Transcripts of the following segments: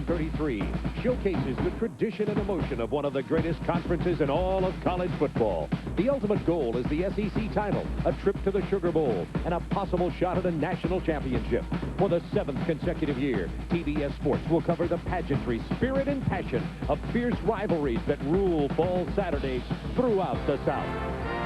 133 showcases the tradition and emotion of one of the greatest conferences in all of college football. The ultimate goal is the SEC title, a trip to the Sugar Bowl, and a possible shot at a national championship. For the 7th consecutive year, TBS Sports will cover the pageantry, spirit, and passion of fierce rivalries that rule fall Saturdays throughout the South.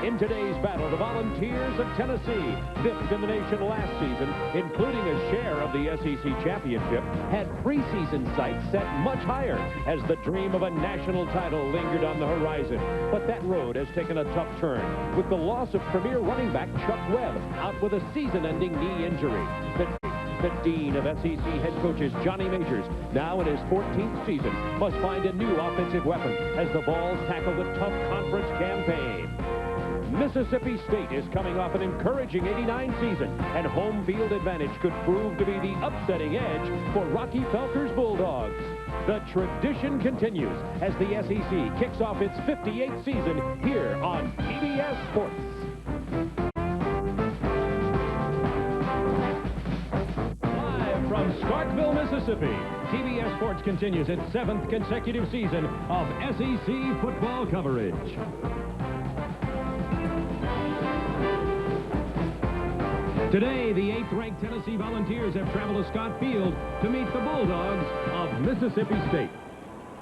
In today's battle, the Volunteers of Tennessee, 5th in the nation last season, including a share of the SEC championship, had preseason sights set much higher as the dream of a national title lingered on the horizon. But that road has taken a tough turn, with the loss of premier running back Chuck Webb out with a season-ending knee injury. The dean of SEC head coaches, Johnny Majors, now in his 14th season, must find a new offensive weapon as the Vols tackle the tough conference campaign. Mississippi State is coming off an encouraging 89 season, and home field advantage could prove to be the upsetting edge for Rocky Felker's Bulldogs. The tradition continues as the SEC kicks off its 58th season here on TBS Sports. Live from Starkville, Mississippi, TBS Sports continues its 7th consecutive season of SEC football coverage. Today, the 8th-ranked Tennessee Volunteers have traveled to Scott Field to meet the Bulldogs of Mississippi State.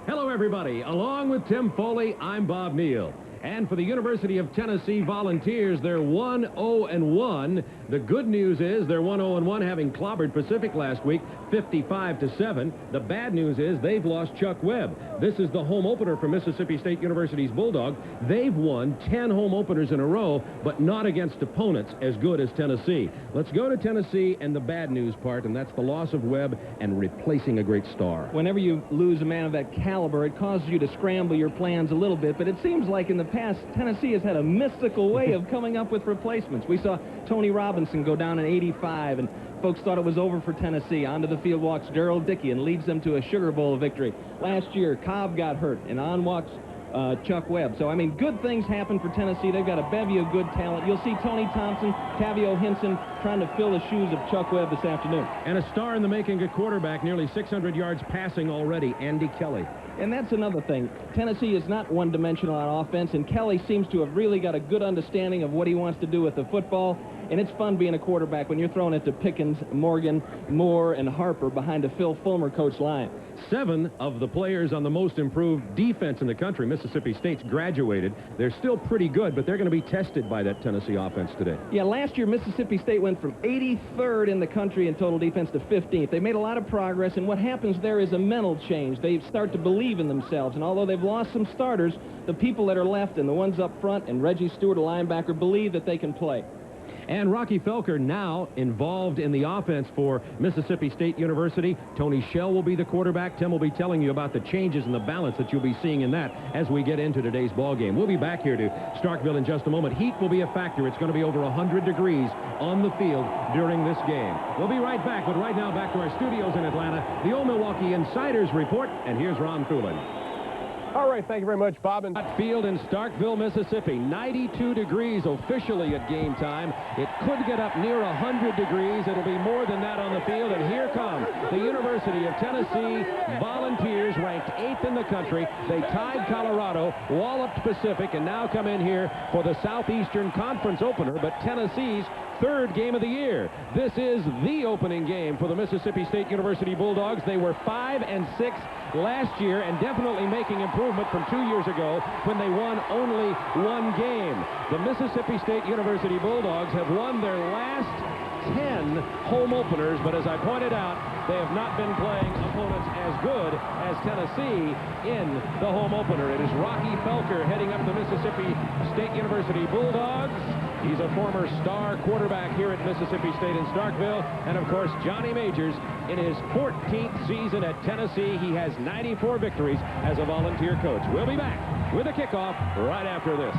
Hello, everybody. Along with Tim Foley, I'm Bob Neal. And for the University of Tennessee Volunteers, they're 1-0-1. The good news is they're 1-0-1, having clobbered Pacific last week, 55-7. The bad news is they've lost Chuck Webb. This is the home opener for Mississippi State University's Bulldog. They've won 10 home openers in a row, but not against opponents as good as Tennessee. Let's go to Tennessee and the bad news part, and that's the loss of Webb and replacing a great star. Whenever you lose a man of that caliber, it causes you to scramble your plans a little bit, but it seems like in the past, Tennessee has had a mystical way of coming up with replacements. We saw Tony Robinson go down in 85, and folks thought it was over for Tennessee. Onto the field walks Gerald Dickey and leads them to a Sugar Bowl victory. Last year, Cobb got hurt, and on walks Chuck Webb. So, I mean, good things happen for Tennessee. They've got a bevy of good talent. You'll see Tony Thompson, Tavio Hinson trying to fill the shoes of Chuck Webb this afternoon. And a star in the making, a quarterback, nearly 600 yards passing already, Andy Kelly. And that's another thing. Tennessee is not one-dimensional on offense, and Kelly seems to have really got a good understanding of what he wants to do with the football. And it's fun being a quarterback when you're throwing it to Pickens, Morgan, Moore, and Harper behind a Phil Fulmer coach line. 7 of the players on the most improved defense in the country, Mississippi State's graduated. They're still pretty good, but they're going to be tested by that Tennessee offense today. Yeah, last year Mississippi State went from 83rd in the country in total defense to 15th. They made a lot of progress, and what happens there is a mental change. They start to believe in themselves, and although they've lost some starters, the people that are left and the ones up front and Reggie Stewart, a linebacker, believe that they can play. And Rocky Felker now involved in the offense for Mississippi State University. Tony Shell will be the quarterback. Tim will be telling you about the changes in the balance that you'll be seeing in that as we get into today's ball game. We'll be back here to Starkville in just a moment. Heat will be a factor. It's going to be over 100 degrees on the field during this game. We'll be right back, but right now back to our studios in Atlanta, the Old Milwaukee Insiders Report, and here's Ron Thulin. All right, thank you very much, Bob. And Field in Starkville, Mississippi, 92 degrees officially at game time. It could get up near 100 degrees. It'll be more than that on the field. And here come the University of Tennessee Volunteers, ranked 8th in the country. They tied Colorado, walloped Pacific, and now come in here for the Southeastern Conference opener, but Tennessee's 3rd game of the year. This is the opening game for the Mississippi State University Bulldogs. They were 5-6 last year and definitely making improvement from 2 years ago when they won only 1 game. The Mississippi State University Bulldogs have won their last 10 home openers, but as I pointed out, they have not been playing opponents as good as Tennessee in the home opener. It is Rocky Felker heading up the Mississippi State University Bulldogs. He's a former star quarterback here at Mississippi State in Starkville. And, of course, Johnny Majors, in his 14th season at Tennessee, he has 94 victories as a volunteer coach. We'll be back with a kickoff right after this.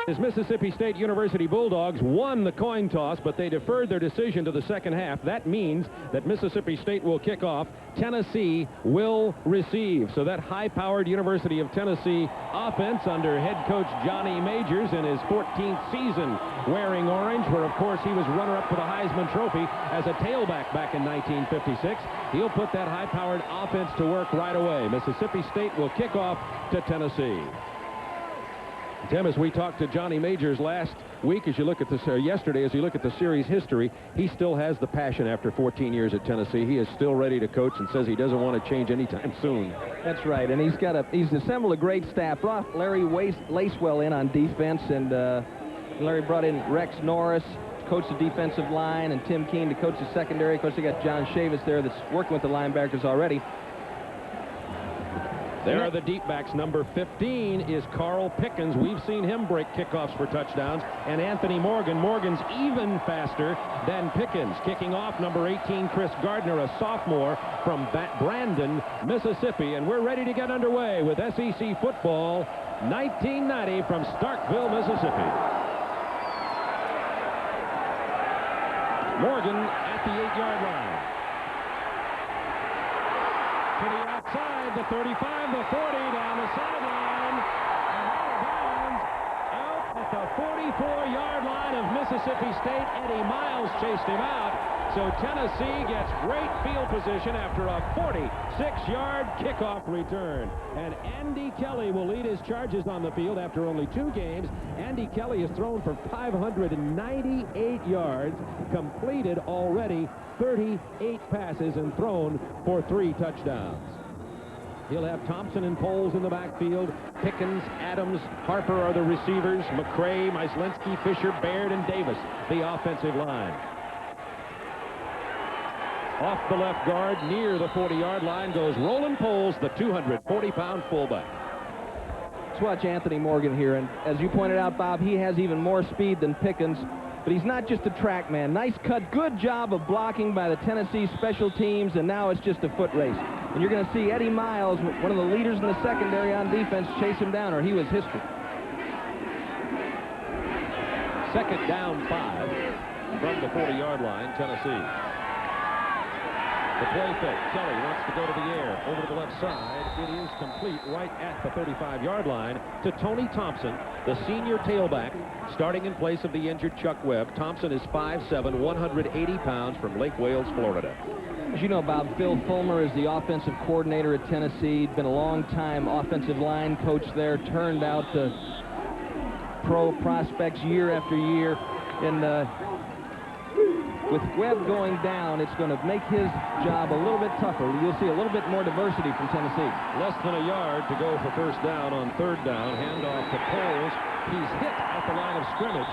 His Mississippi State University Bulldogs won the coin toss, but they deferred their decision to the second half. That means that Mississippi State will kick off. Tennessee will receive. So that high-powered University of Tennessee offense under head coach Johnny Majors in his 14th season wearing orange, where, of course, he was runner-up for the Heisman Trophy as a tailback back in 1956. He'll put that high-powered offense to work right away. Mississippi State will kick off to Tennessee. Tim, as we talked to Johnny Majors last week, as you look at this, yesterday, as you look at the series history, he still has the passion after 14 years at Tennessee. He is still ready to coach and says he doesn't want to change anytime soon. That's right, and he's assembled a great staff. Brought Larry Lacewell in on defense, and Larry brought in Rex Norris, coach the defensive line, and Tim Keene to coach the secondary. Of course, they got John Chavis there that's working with the linebackers already. There are the deep backs. Number 15 is Carl Pickens. We've seen him break kickoffs for touchdowns. And Anthony Morgan. Morgan's even faster than Pickens. Kicking off, number 18, Chris Gardner, a sophomore from Brandon, Mississippi. And we're ready to get underway with SEC football 1990 from Starkville, Mississippi. Morgan at the 8-yard line. To the outside, the 35, the 40, down the sideline, and out of bounds, out at the 44-yard line of Mississippi State. Eddie Miles chased him out, so Tennessee gets great field position after a 46-yard kickoff return. And Andy Kelly will lead his charges on the field after only 2 games. Andy Kelly has thrown for 598 yards, completed already 38 passes, and thrown for 3 touchdowns. He'll have Thompson and Poles in the backfield. Pickens, Adams, Harper are the receivers. McCray, Myslinski, Fisher, Baird, and Davis, the offensive line. Off the left guard, near the 40-yard line, goes Roland Poles, the 240-pound fullback. Let's watch Anthony Morgan here, and as you pointed out, Bob, he has even more speed than Pickens, but he's not just a track man. Nice cut, good job of blocking by the Tennessee special teams, and now it's just a foot race. And you're going to see Eddie Miles, one of the leaders in the secondary on defense, chase him down, or he was history. Second down 5 from the 40-yard line, Tennessee. The play fake. Kelly wants to go to the air. Over to the left side. It is complete right at the 35-yard line to Tony Thompson, the senior tailback, starting in place of the injured Chuck Webb. Thompson is 5'7", 180 pounds, from Lake Wales, Florida. As you know, Bob, Phil Fulmer is the offensive coordinator at Tennessee. Been a long-time offensive line coach there. Turned out to pro prospects year after year. And with Webb going down, it's going to make his job a little bit tougher. You'll see a little bit more diversity from Tennessee. Less than a yard to go for first down on 3rd down. Handoff to Poles. He's hit at the line of scrimmage,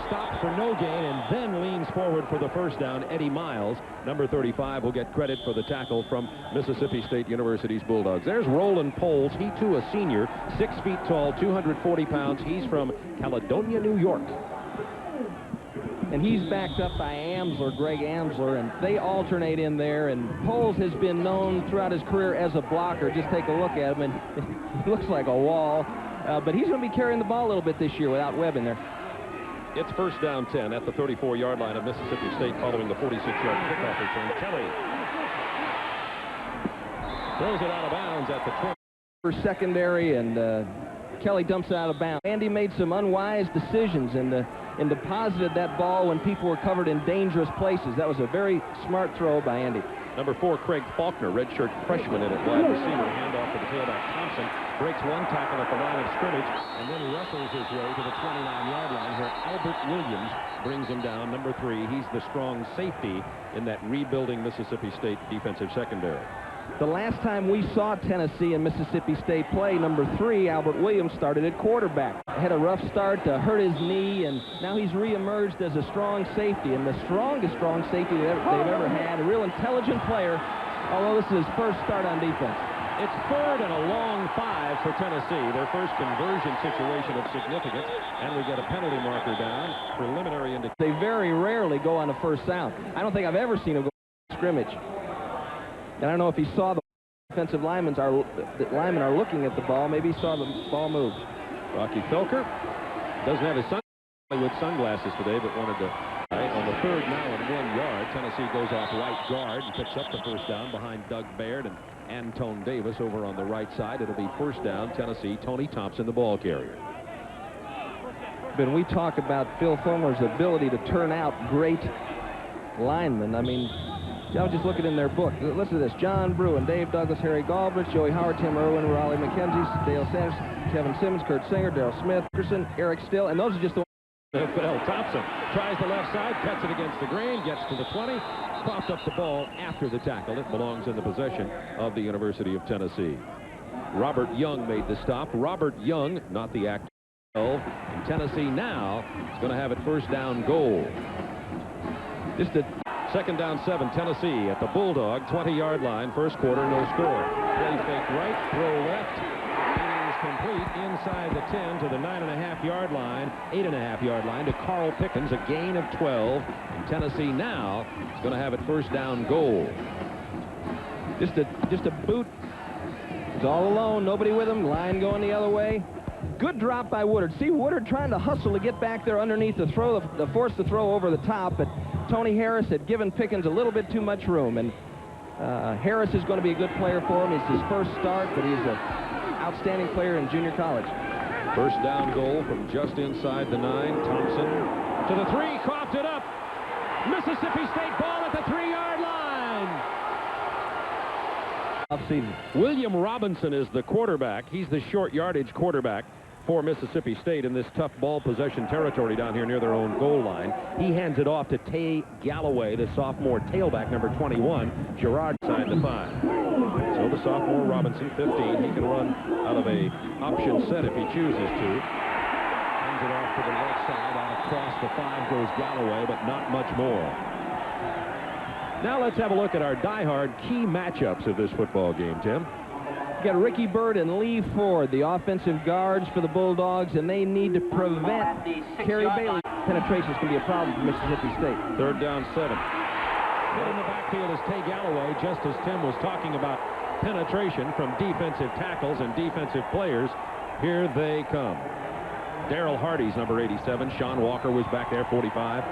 stopped for no gain, and then leans forward for the first down. Eddie Miles, number 35, will get credit for the tackle from Mississippi State University's Bulldogs. There's Roland Poles. He, too, a senior, 6 feet tall, 240 pounds. He's from Caledonia, New York. And he's backed up by Amsler, Greg Amsler, and they alternate in there. And Poles has been known throughout his career as a blocker. Just take a look at him, and he looks like a wall. But he's going to be carrying the ball a little bit this year without Webb in there. It's first down 10 at the 34-yard line of Mississippi State following the 46-yard kickoff return. Kelly throws it out of bounds at the 20. For secondary, and Kelly dumps it out of bounds. Andy made some unwise decisions and deposited that ball when people were covered in dangerous places. That was a very smart throw by Andy. Number 4, Craig Faulkner, redshirt freshman in at wide receiver. Handoff to the tailback. Thompson breaks one tackle at the line of scrimmage and then wrestles his way to the 29-yard line where Albert Williams brings him down. Number 3, he's the strong safety in that rebuilding Mississippi State defensive secondary. The last time we saw Tennessee and Mississippi State play, number 3, Albert Williams, started at quarterback. Had a rough start, hurt his knee, and now he's reemerged as a strong safety, and the strongest strong safety they've ever had. A real intelligent player, although this is his first start on defense. It's 3rd and a long 5 for Tennessee, their first conversion situation of significance, and we get a penalty marker down. Preliminary indication. They very rarely go on a first down. I don't think I've ever seen them go on scrimmage. And I don't know if he saw the defensive linemen are looking at the ball. Maybe he saw the ball move. Rocky Felker doesn't have his sunglasses today, but wanted to. On the 3rd now and 1 yard, Tennessee goes off right guard and picks up the first down behind Doug Baird and Antone Davis over on the right side. It'll be first down, Tennessee. Tony Thompson, the ball carrier. When we talk about Phil Fulmer's ability to turn out great linemen, I mean, I was just looking in their book. Listen to this. John Bruin, Dave Douglas, Harry Galbraith, Joey Howard, Tim Irwin, Raleigh McKenzie, Dale Sanders, Kevin Simmons, Kurt Singer, Darrell Smith, Peterson, Eric Still, and those are just the Fidel Thompson tries the left side, cuts it against the grain, gets to the 20, popped up the ball after the tackle. It belongs in the possession of the University of Tennessee. Robert Young made the stop. Robert Young, not the actor. In Tennessee now is going to have it first down goal. Just a second down 7, Tennessee at the Bulldog 20-yard line. First quarter, no score. Play fake right, throw left. It is complete inside the 10 to the 9.5-yard line, 8.5-yard line to Carl Pickens, a gain of 12. And Tennessee now is going to have it first down goal. Just a boot. He's all alone, nobody with him. Line going the other way. Good drop by Woodard. See Woodard trying to hustle to get back there underneath the throw, the force the throw over the top, but Tony Harris had given Pickens a little bit too much room, and Harris is going to be a good player for him. It's his first start, but he's an outstanding player in junior college. First down goal from just inside the 9. Thompson to the 3, coughed it up. Mississippi State ball at the 3-yard line. William Robinson is the quarterback. He's the short yardage quarterback for Mississippi State in this tough ball possession territory down here near their own goal line. He hands it off to Tay Galloway, the sophomore tailback, number 21. Gerard side to 5. So the sophomore Robinson, 15, he can run out of a option set if he chooses to. Hands it off to the left side. Out across the 5 goes Galloway, but not much more. Now let's have a look at our die-hard key matchups of this football game, Tim. You got Ricky Byrd and Lee Ford, the offensive guards for the Bulldogs, and they need to prevent Kerry Bailey. Penetration's going to be a problem for Mississippi State. Third down 7. In the backfield is Tay Galloway, just as Tim was talking about penetration from defensive tackles and defensive players. Here they come. Darrell Hardy's number 87. Sean Walker was back there, 45.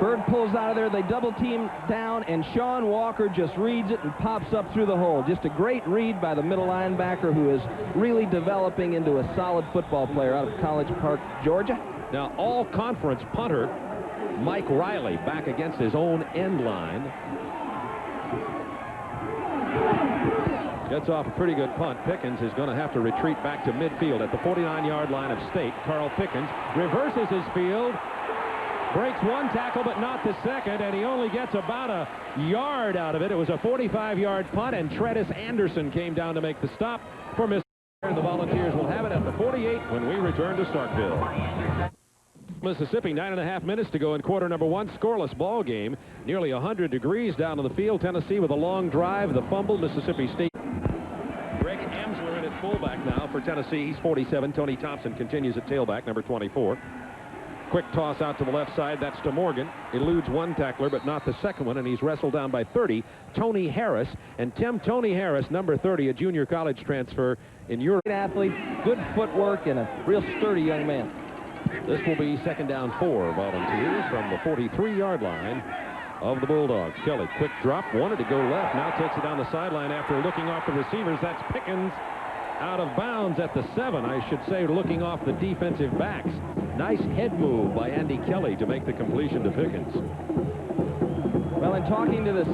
Byrd pulls out of there, they double team down, and Sean Walker just reads it and pops up through the hole. Just a great read by the middle linebacker, who is really developing into a solid football player out of College Park, Georgia. Now, all-conference punter Mike Riley back against his own end line. Gets off a pretty good punt. Pickens is going to have to retreat back to midfield at the 49-yard line of State. Carl Pickens reverses his field. Breaks one tackle, but not the second, and he only gets about a yard out of it. It was a 45-yard punt, and Tredis Anderson came down to make the stop for Mississippi. The Volunteers will have it at the 48 when we return to Starkville. Mississippi, 9.5 minutes to go in quarter number 1. Scoreless ball game. Nearly 100 degrees down on the field. Tennessee with a long drive. The fumble. Mississippi State. Greg Amsler in at fullback now for Tennessee. He's 47. Tony Thompson continues at tailback, number 24. Quick toss out to the left side. That's to Morgan. Eludes one tackler, but not the second one, and he's wrestled down by 30. Tony Harris. And Tony Harris, number 30, a junior college transfer in Europe. Athlete, good footwork, and a real sturdy young man. This will be second down 4 Volunteers from the 43-yard line of the Bulldogs. Kelly, quick drop, wanted to go left, now takes it down the sideline after looking off the receivers. That's Pickens out of bounds at the 7, I should say, looking off the defensive backs. Nice head move by Andy Kelly to make the completion to Pickens. Well, in talking to this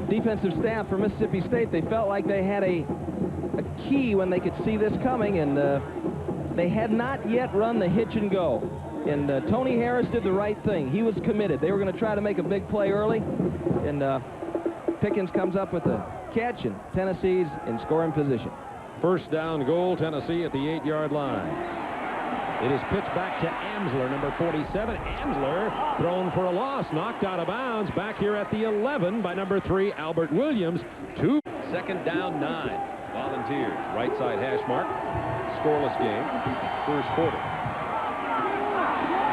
defensive staff for Mississippi State, they felt like they had a key when they could see this coming, and they had not yet run the hitch and go. And Tony Harris did the right thing. He was committed. They were going to try to make a big play early, and Pickens comes up with a catch, and Tennessee's in scoring position. First down goal, Tennessee at the 8-yard line. It is pitched back to Amsler, number 47. Amsler thrown for a loss, knocked out of bounds. Back here at the 11 by number 3, Albert Williams. Second down 9. Volunteers, right side hash mark. Scoreless game, first quarter.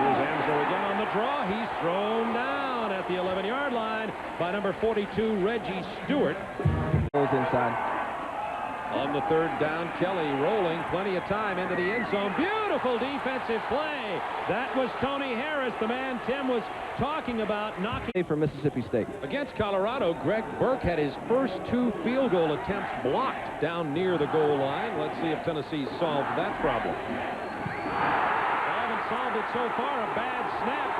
Here's Amsler again on the draw. He's thrown down at the 11-yard line by number 42, Reggie Stewart. Goes inside. On the third down, Kelly rolling, plenty of time into the end zone. Beautiful defensive play. That was Tony Harris, the man Tim was talking about, knocking For Mississippi State. Against Colorado, Greg Burke had his first 2 field goal attempts blocked down near the goal line. Let's see if Tennessee solved that problem. They haven't solved it so far. A bad snap.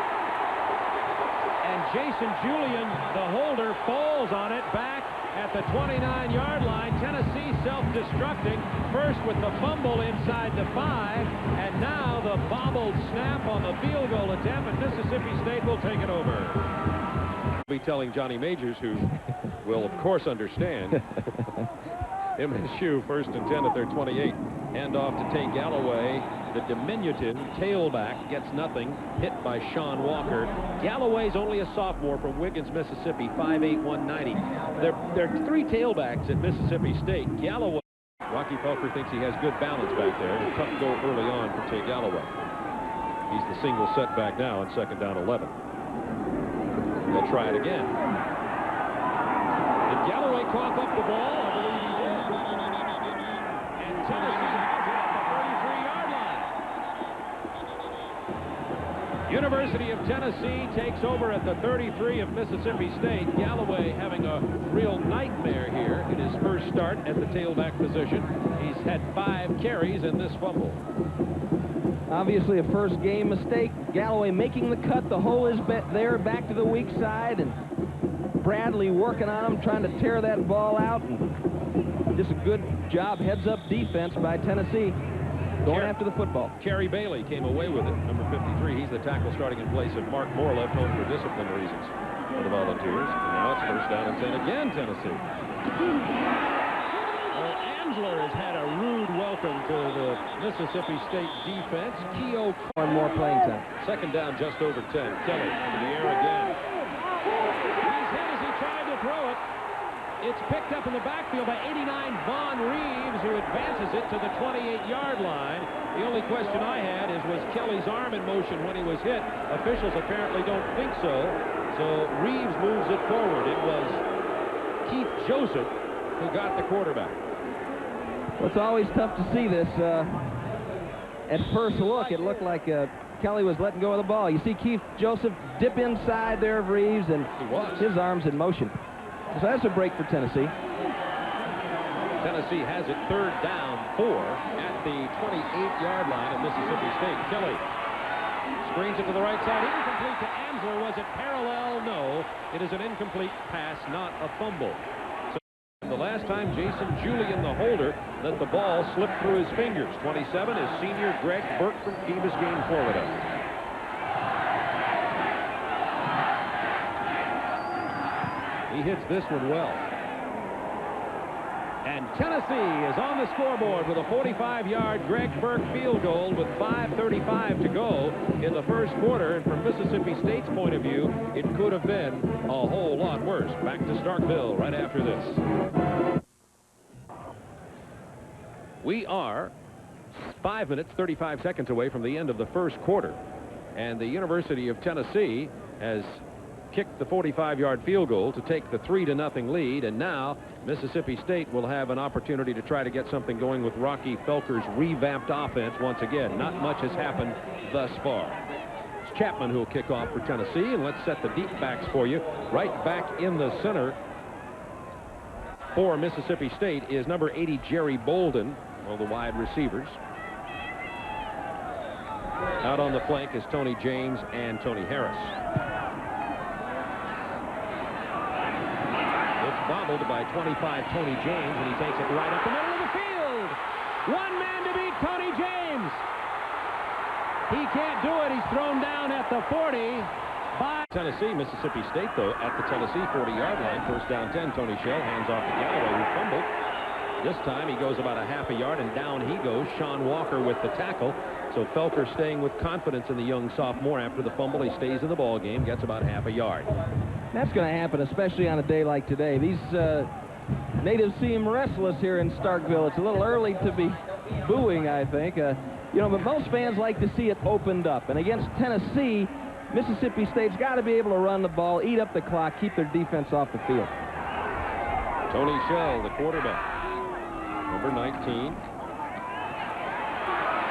And Jason Julian, the holder, falls on it back at the 29-yard line. Tennessee self-destructing, first with the fumble inside the 5, and now the bobbled snap on the field goal attempt, and Mississippi State will take it over. I'll be telling Johnny Majors, who will, of course, understand. MSU first and 10 at their 28. Hand off to Tay Galloway. The diminutive tailback gets nothing. Hit by Sean Walker. Galloway's only a sophomore from Wiggins, Mississippi, 5'8", 190. There are three tailbacks at Mississippi State. Galloway. Rocky Felker thinks he has good balance back there. A tough go early on for Tay Galloway. He's the single setback now on 2nd down 11. They'll try it again. Did Galloway cough up the ball? I believe he did. And Tennessee has it at the 33-yard line. University of Tennessee takes over at the 33 of Mississippi State. Galloway having a real nightmare here in his first start at the tailback position. He's had 5 carries in this fumble. Obviously a first game mistake. Galloway making the cut. The hole is there back to the weak side, and Bradley working on him, trying to tear that ball out. And just a good job, heads-up defense by Tennessee, going after the football. Kerry Bailey came away with it, number 53. He's the tackle starting in place of Mark Moore, left home for discipline reasons for the Volunteers. And now it's first down and 10 again, Tennessee. Well, Ansler has had a rude welcome to the Mississippi State defense. Keogh. One more playing time. 2nd down, just over 10. Kelly into the air again. He's hit as he tried to throw it. It's picked up in the backfield by 89 Vaughn Reeves, who advances it to the 28-yard line. The only question I had is, was Kelly's arm in motion when he was hit? Officials apparently don't think so. So Reeves moves it forward. It was Keith Joseph who got the quarterback. Well, it's always tough to see this. At first look, it looked like Kelly was letting go of the ball. You see Keith Joseph dip inside there of Reeves, and his arm's in motion. So that's a break for Tennessee. Tennessee has it 3rd down 4 at the 28-yard line of Mississippi State. Kelly screens it to the right side. Incomplete to Ansler. Was it parallel? No. It is an incomplete pass, not a fumble. So the last time Jason Julian, the holder, let the ball slip through his fingers. 27 is senior Greg Burke from Key Biscayne, Florida. He hits this one well. And Tennessee is on the scoreboard with a 45-yard Greg Burke field goal with 5:35 to go in the first quarter. And from Mississippi State's point of view, it could have been a whole lot worse. Back to Starkville right after this. We are 5 minutes, 35 seconds away from the end of the first quarter. And the University of Tennessee has kicked the 45-yard field goal to take the 3-0 lead, and now Mississippi State will have an opportunity to try to get something going with Rocky Felker's revamped offense once again. Not much has happened thus far. It's Chapman who will kick off for Tennessee, and let's set the deep backs for you. Right back in the center for Mississippi State is number 80 Jerry Bolden, one of the wide receivers. Out on the flank is Tony James and Tony Harris. Bobbled by 25 Tony James, and he takes it right up the middle of the field. One man to beat Tony James. He can't do it. He's thrown down at the 40 by Tennessee. Mississippi State, though, at the Tennessee 40-yard line. First down 10. Tony Shell hands off to Galloway, who fumbled. This time he goes about a half a yard, and down he goes. Sean Walker with the tackle. So Felker staying with confidence in the young sophomore after the fumble. He stays in the ball game, gets about half a yard. That's going to happen, especially on a day like today. These natives seem restless here in Starkville. It's a little early to be booing, I think. You know, but most fans like to see it opened up. And against Tennessee, Mississippi State's got to be able to run the ball, eat up the clock, keep their defense off the field. Tony Shell, the quarterback, number 19.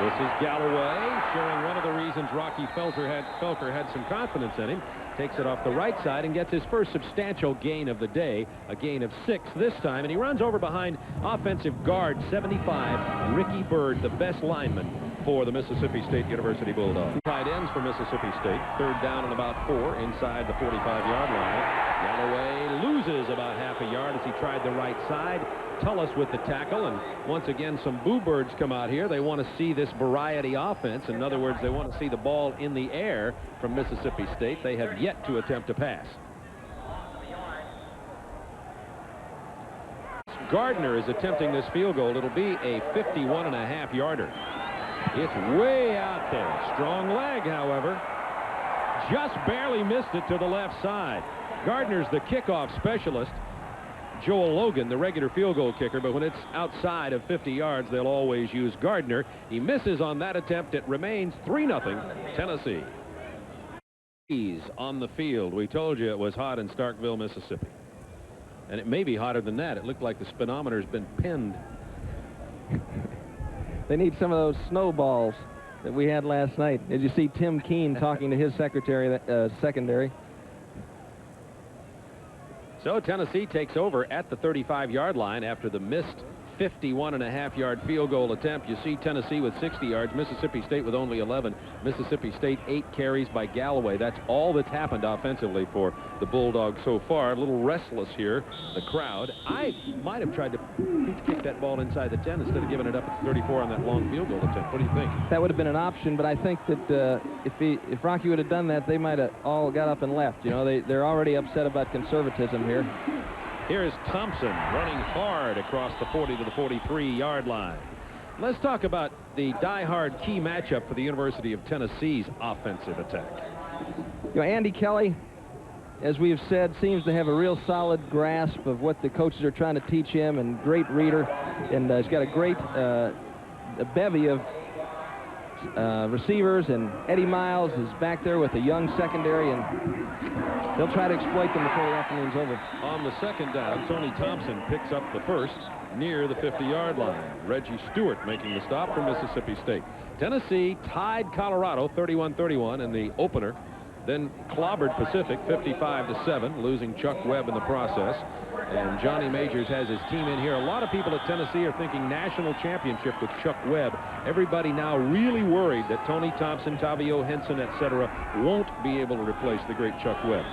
This is Galloway, showing one of the reasons Rocky Felker had some confidence in him. Takes it off the right side and gets his first substantial gain of the day, a gain of 6 this time, and he runs over behind offensive guard 75, Ricky Bird, the best lineman for the Mississippi State University Bulldogs. Tight ends for Mississippi State. Third down and about 4 inside the 45-yard line. Galloway loses about half a yard as he tried the right side. Tullis with the tackle, and once again some boo birds come out here. They want to see this variety offense. In other words, they want to see the ball in the air from Mississippi State. They have yet to attempt a pass. Gardner is attempting this field goal. It'll be a 51.5-yarder. It's way out there. Strong leg, however. Just barely missed it to the left side. Gardner's the kickoff specialist. Joel Logan, the regular field goal kicker, but when it's outside of 50 yards, they'll always use Gardner. He misses on that attempt. It remains 3-0 Tennessee. He's on the field. We told you it was hot in Starkville, Mississippi. And it may be hotter than that. It looked like the speedometer's been pinned. They need some of those snowballs that we had last night. Did you see Tim Keene talking to his secretary, secondary? So Tennessee takes over at the 35-yard line after the missed 51.5-yard field goal attempt. You see Tennessee with 60 yards, Mississippi State with only 11. Mississippi State 8 carries by Galloway. That's all that's happened offensively for the Bulldogs so far. A little restless here, the crowd. I might have tried to kick that ball inside the 10 instead of giving it up at the 34 on that long field goal attempt. What do you think? That would have been an option, but I think that if Rocky would have done that, they might have all got up and left. You know, they're already upset about conservatism here. Here's Thompson running hard across the 40 to the 43-yard line. Let's talk about the die-hard key matchup for the University of Tennessee's offensive attack. You know, Andy Kelly, as we have said, seems to have a real solid grasp of what the coaches are trying to teach him, and great reader, and he's got a great a bevy of receivers, and Eddie Miles is back there with a young secondary, and they'll try to exploit them before the afternoon's over. On the second down, Tony Thompson picks up the first near the 50-yard line. Reggie Stewart making the stop for Mississippi State. Tennessee tied Colorado 31-31 in the opener, then clobbered Pacific 55-7, losing Chuck Webb in the process. And Johnny Majors has his team in here. A lot of people at Tennessee are thinking national championship with Chuck Webb. Everybody now really worried that Tony Thompson, Tavio Henson, etc. won't be able to replace the great Chuck Webb.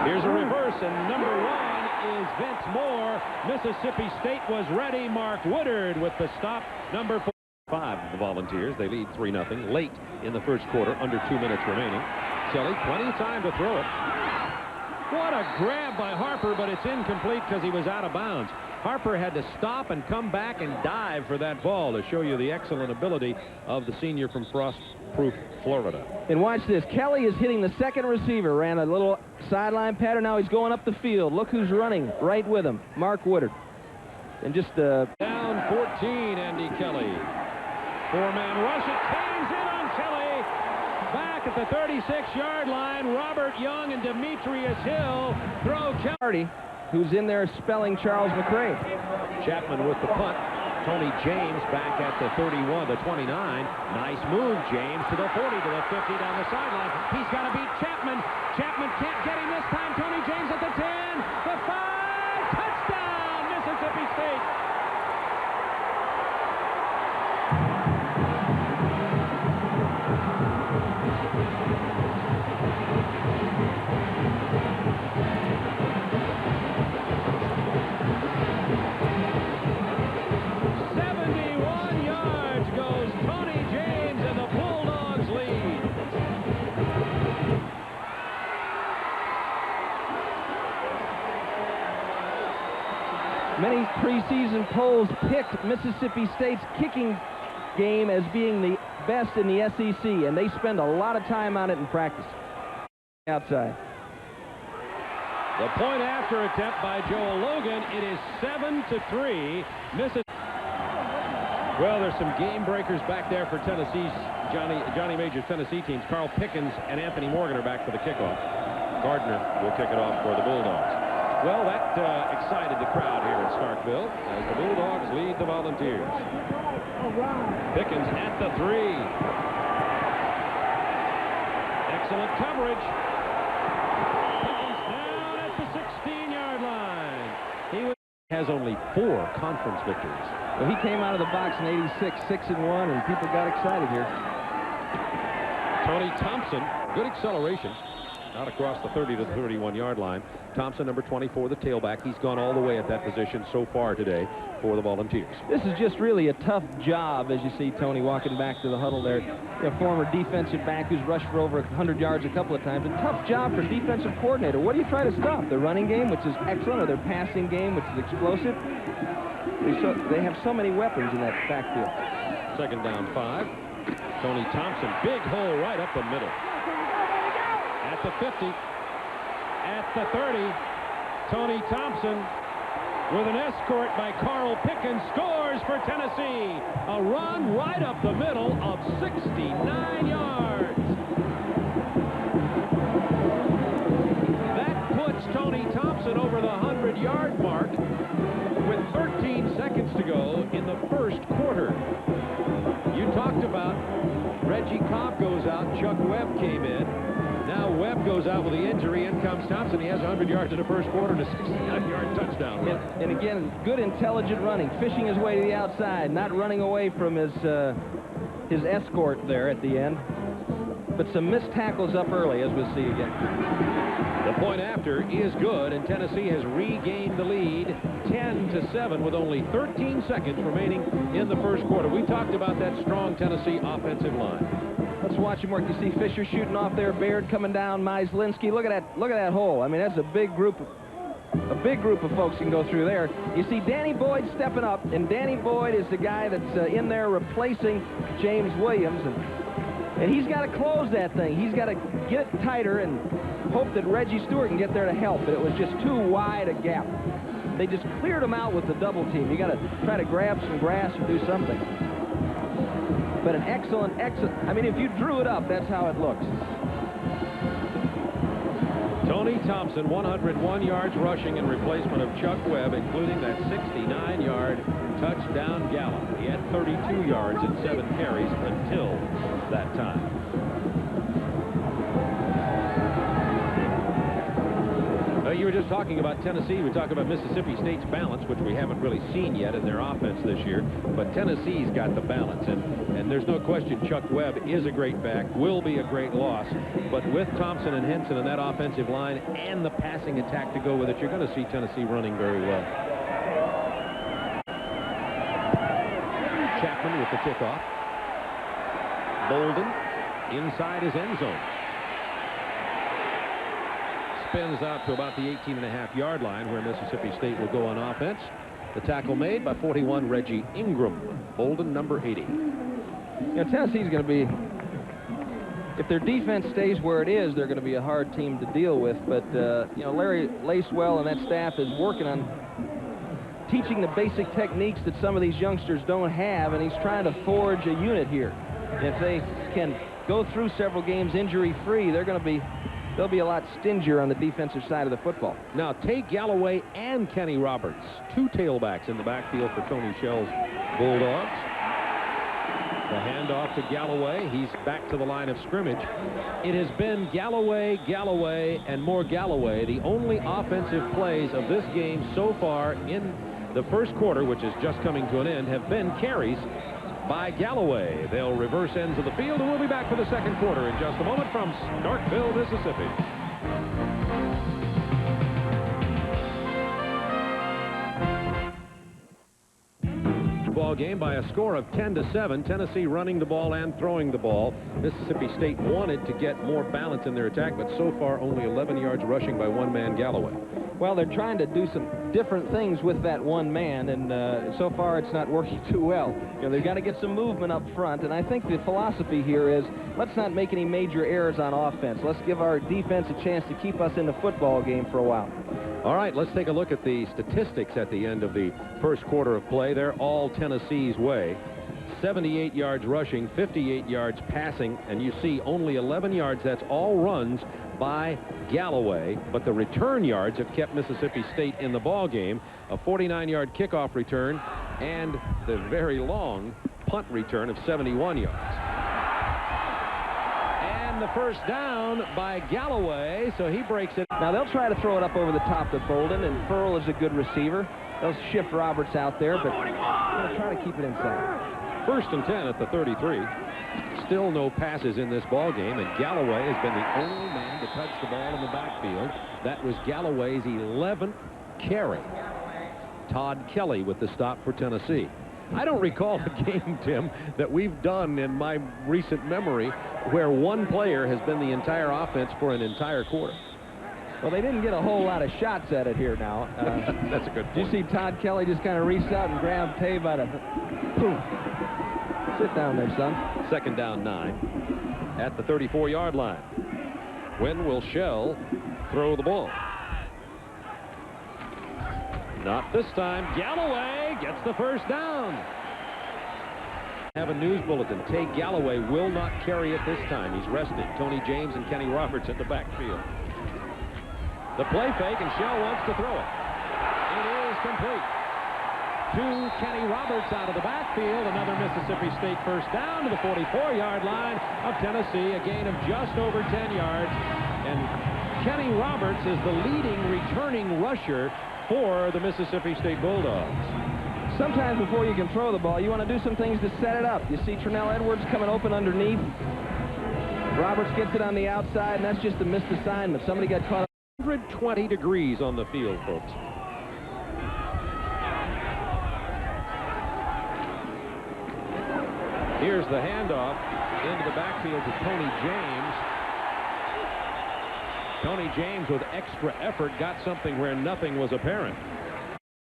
Here's a reverse, and number 1 is Vince Moore. Mississippi State was ready. Mark Woodard with the stop. Number 5, the Volunteers. They lead 3-0 late in the first quarter, under 2 minutes remaining. Kelly, plenty of time to throw it. What a grab by Harper, but it's incomplete because he was out of bounds. Harper had to stop and come back and dive for that ball to show you the excellent ability of the senior from Frostproof, Florida. And watch this. Kelly is hitting the second receiver. Ran a little sideline pattern. Now he's going up the field. Look who's running right with him. Mark Woodard. And just down 14, Andy Kelly. 4-man rush. It caves in on Kelly. Back at the 36-yard line, Robert Young and Demetrius Hill throw Kelly, who's in there spelling Charles McCray. Chapman with the punt. Tony James back at the 31, the 29. Nice move, James, to the 40, to the 50, down the sideline. He's got to beat Chapman. Chapman can't get him this time. Tony James at the 10, the 5, touchdown, Mississippi State. Many preseason polls picked Mississippi State's kicking game as being the best in the SEC, and they spend a lot of time on it in practice. Outside. The point after attempt by Joel Logan. It is 7-3. Well, there's some game breakers back there for Tennessee's Johnny Major's Tennessee teams. Carl Pickens and Anthony Morgan are back for the kickoff. Gardner will kick it off for the Bulldogs. Well, that excited the crowd here in Starkville as the Bulldogs lead the Volunteers. Pickens at the 3. Excellent coverage. Pickens down at the 16-yard line. He has only 4 conference victories. Well, he came out of the box in '86, 6-1, and people got excited here. Tony Thompson, good acceleration. Out across the 30 to the 31-yard line. Thompson, number 24, the tailback. He's gone all the way at that position so far today for the Volunteers. This is just really a tough job, as you see Tony walking back to the huddle there. A former defensive back who's rushed for over 100 yards a couple of times. A tough job for defensive coordinator. What do you try to stop? Their running game, which is excellent, or their passing game, which is explosive? They have so many weapons in that backfield. 2nd down 5. Tony Thompson, big hole right up the middle. At the 50, at the 30, Tony Thompson with an escort by Carl Pickens scores for Tennessee. A run right up the middle of 69 yards. That puts Tony Thompson over the 100-yard mark with 13 seconds to go in the first quarter. You talked about Reggie Cobb goes out, Chuck Webb came in. Now Webb goes out with the injury. In comes Thompson. He has 100 yards in the first quarter and a 69-yard touchdown run. And again, good intelligent running, fishing his way to the outside, not running away from his escort there at the end. But some missed tackles up early, as we'll see again. The point after is good, and Tennessee has regained the lead 10-7 with only 13 seconds remaining in the first quarter. We talked about that strong Tennessee offensive line. Let's watch him work. You see Fisher shooting off there, Baird coming down, Myslinski. Look at that hole. I mean, that's a big group of folks can go through there. You see Danny Boyd stepping up, and Danny Boyd is the guy that's in there replacing James Williams, and he's got to close that thing. He's got to get it tighter and hope that Reggie Stewart can get there to help, but it was just too wide a gap. They just cleared him out with the double team. You got to try to grab some grass or do something. But an excellent, I mean, if you drew it up, that's how it looks. Tony Thompson, 101 yards rushing in replacement of Chuck Webb, including that 69-yard touchdown gallop. He had 32 yards and 7 carries until that time. You were just talking about Tennessee. We talked about Mississippi State's balance, which we haven't really seen yet in their offense this year. But Tennessee's got the balance, and there's no question Chuck Webb is a great back, will be a great loss. But with Thompson and Henson and that offensive line and the passing attack to go with it, you're going to see Tennessee running very well. Chapman with the kickoff. Bolden inside his end zone. Spins out to about the 18.5-yard line where Mississippi State will go on offense. The tackle made by 41 Reggie Ingram. Bolden, number 80. You know, Tennessee's going to be, if their defense stays where it is, they're going to be a hard team to deal with. But, you know, Larry Lacewell and that staff is working on teaching the basic techniques that some of these youngsters don't have, and he's trying to forge a unit here. If they can go through several games injury-free, they'll be a lot stingier on the defensive side of the football. Now, Tay Galloway and Kenny Roberts, 2 tailbacks in the backfield for Tony Shell's Bulldogs. The handoff to Galloway. He's back to the line of scrimmage. It has been Galloway, and more Galloway. The only offensive plays of this game so far in the first quarter, which is just coming to an end, have been carries by Galloway. They'll reverse ends of the field, and we'll be back for the second quarter in just a moment from Starkville, Mississippi. Ball game by a score of 10-7. Tennessee running the ball and throwing the ball. Mississippi State wanted to get more balance in their attack, but so far only 11 yards rushing by one man, Galloway. Well, they're trying to do some different things with that one man, and so far it's not working too well. You know, they've got to get some movement up front, and I think the philosophy here is let's not make any major errors on offense. Let's give our defense a chance to keep us in the football game for a while. All right, let's take a look at the statistics at the end of the first quarter of play. They're all Tennessee's way. 78 yards rushing, 58 yards passing, and you see only 11 yards. That's all runs by Galloway, but the return yards have kept Mississippi State in the ball game. A 49-yard kickoff return and the very long punt return of 71 yards. And And the first down by Galloway, so he breaks it. Now they'll try to throw it up over the top to Bolden, and Furl is a good receiver. They'll shift Roberts out there, but they'll try to keep it inside. 1st and 10 at the 33. Still no passes in this ball game, and Galloway has been the only man to touch the ball in the backfield. That was Galloway's 11th carry. Todd Kelly with the stop for Tennessee. I don't recall a game, Tim, that we've done in my recent memory where one player has been the entire offense for an entire quarter. Well, they didn't get a whole lot of shots at it here now. That's a good point. Did you see Todd Kelly just kind of reach out and grab Tay by the... Boom. Sit down there, son. 2nd down 9 at the 34-yard line. When will Shell throw the ball? Not this time. Galloway gets the first down. Have a news bulletin. Tay Galloway will not carry it this time. He's rested. Tony James and Kenny Roberts at the backfield. The play fake, and Shell wants to throw it. It is complete to Kenny Roberts out of the backfield. Another Mississippi State first down to the 44-yard line of Tennessee. A gain of just over 10 yards. And Kenny Roberts is the leading returning rusher for the Mississippi State Bulldogs. Sometimes before you can throw the ball, you want to do some things to set it up. You see Turnell Edwards coming open underneath. Roberts gets it on the outside, and that's just a missed assignment. Somebody got caught. 120 degrees on the field, folks. Here's the handoff into the backfield to Tony James. Tony James, with extra effort, got something where nothing was apparent.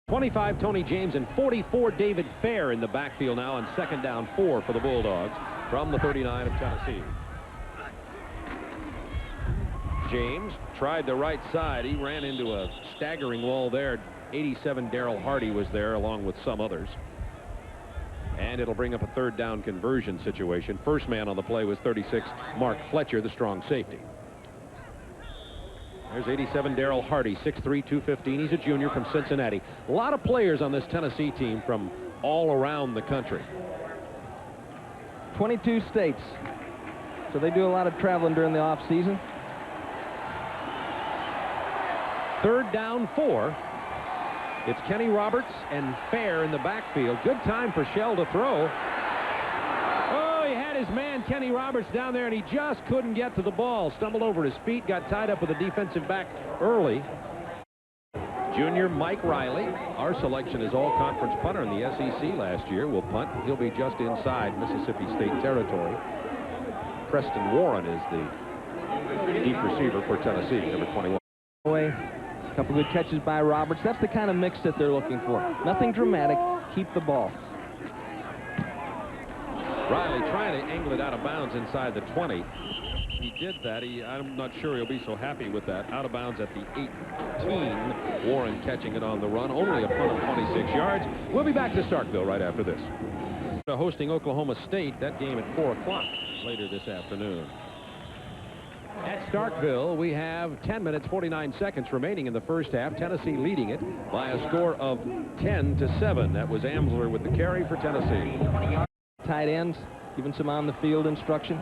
25 Tony James and 44 David Fair in the backfield now on 2nd down 4 for the Bulldogs from the 39 of Tennessee. James tried the right side. He ran into a staggering wall there. 87 Darrell Hardy was there along with some others. And it'll bring up a 3rd down conversion situation. First man on the play was 36 Mark Fletcher, the strong safety. There's 87 Darrell Hardy, 6'3", 215. He's a junior from Cincinnati. A lot of players on this Tennessee team from all around the country. 22 states. So they do a lot of traveling during the off season. 3rd down 4. It's Kenny Roberts and Fair in the backfield. Good time for Shell to throw. Oh, he had his man Kenny Roberts down there, and he just couldn't get to the ball. Stumbled over his feet, got tied up with a defensive back early. Junior Mike Riley, our selection is all-conference punter in the SEC last year, will punt. He'll be just inside Mississippi State territory. Preston Warren is the deep receiver for Tennessee, number 21. A couple good catches by Roberts. That's the kind of mix that they're looking for. Nothing dramatic. Keep the ball. Riley trying to angle it out of bounds inside the 20. He did that. I'm not sure he'll be so happy with that. Out of bounds at the 18. Warren catching it on the run. Only a punt of 26 yards. We'll be back to Starkville right after this. Hosting Oklahoma State. That game at 4 o'clock later this afternoon. At Starkville, we have 10 minutes, 49 seconds remaining in the first half. Tennessee leading it by a score of 10-7. That was Amsler with the carry for Tennessee. Tight ends, giving some on-the-field instruction.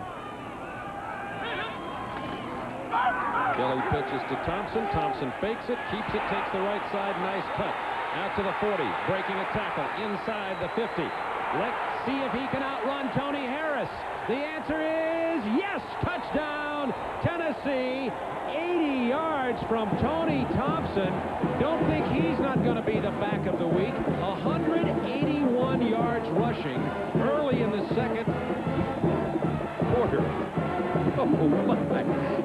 Kelly pitches to Thompson. Thompson fakes it, keeps it, takes the right side. Nice cut. Out to the 40, breaking a tackle inside the 50. Let's see if he can outrun Tony Harris. The answer is yes! Touchdown, Tennessee. 80 yards from Tony Thompson. Don't think he's not going to be the back of the week. 181 yards rushing early in the second quarter. Oh, my.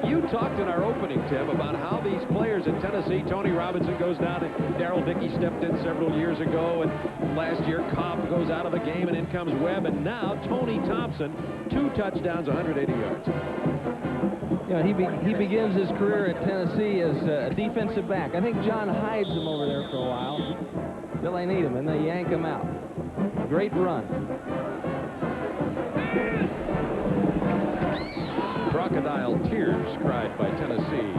You talked in our opening, Tim, about how these players in Tennessee, Tony Robinson goes down, and Darrell Dickey stepped in several years ago, and last year Cobb goes out of the game, and in comes Webb, and now Tony Thompson, 2 touchdowns, 180 yards. Yeah, he begins his career at Tennessee as a defensive back. I think John hides him over there for a while. Till they need him, and they yank him out. Great run. Crocodile tears cried by Tennessee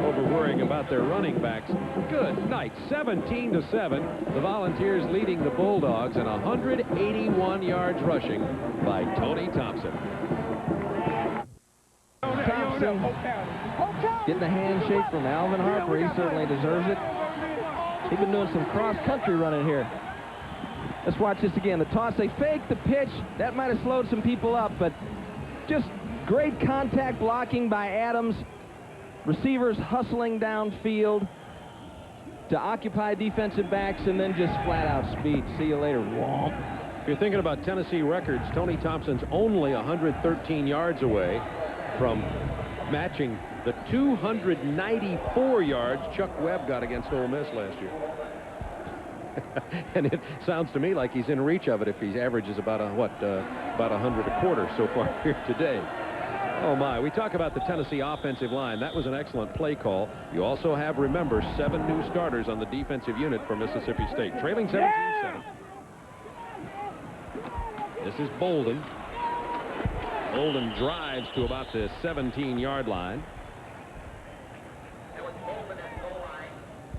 over worrying about their running backs. Good night. 17-7. The Volunteers leading the Bulldogs, and 181 yards rushing by Tony Thompson. Robinson getting a handshake from Alvin Harper. He certainly deserves it. He's been doing some cross-country running here. Let's watch this again. The toss, they fake the pitch. That might have slowed some people up, but just great contact blocking by Adams. Receivers hustling downfield to occupy defensive backs, and then just flat-out speed. See you later. Womp. If you're thinking about Tennessee records, Tony Thompson's only 113 yards away from matching the 294 yards Chuck Webb got against Ole Miss last year. And it sounds to me like he's in reach of it if he averages about about 100 a quarter so far here today. Oh my, we talk about the Tennessee offensive line. That was an excellent play call. You also have, remember, 7 new starters on the defensive unit for Mississippi State, trailing 17-7. This is Bolden. Bolden drives to about the 17-yard line.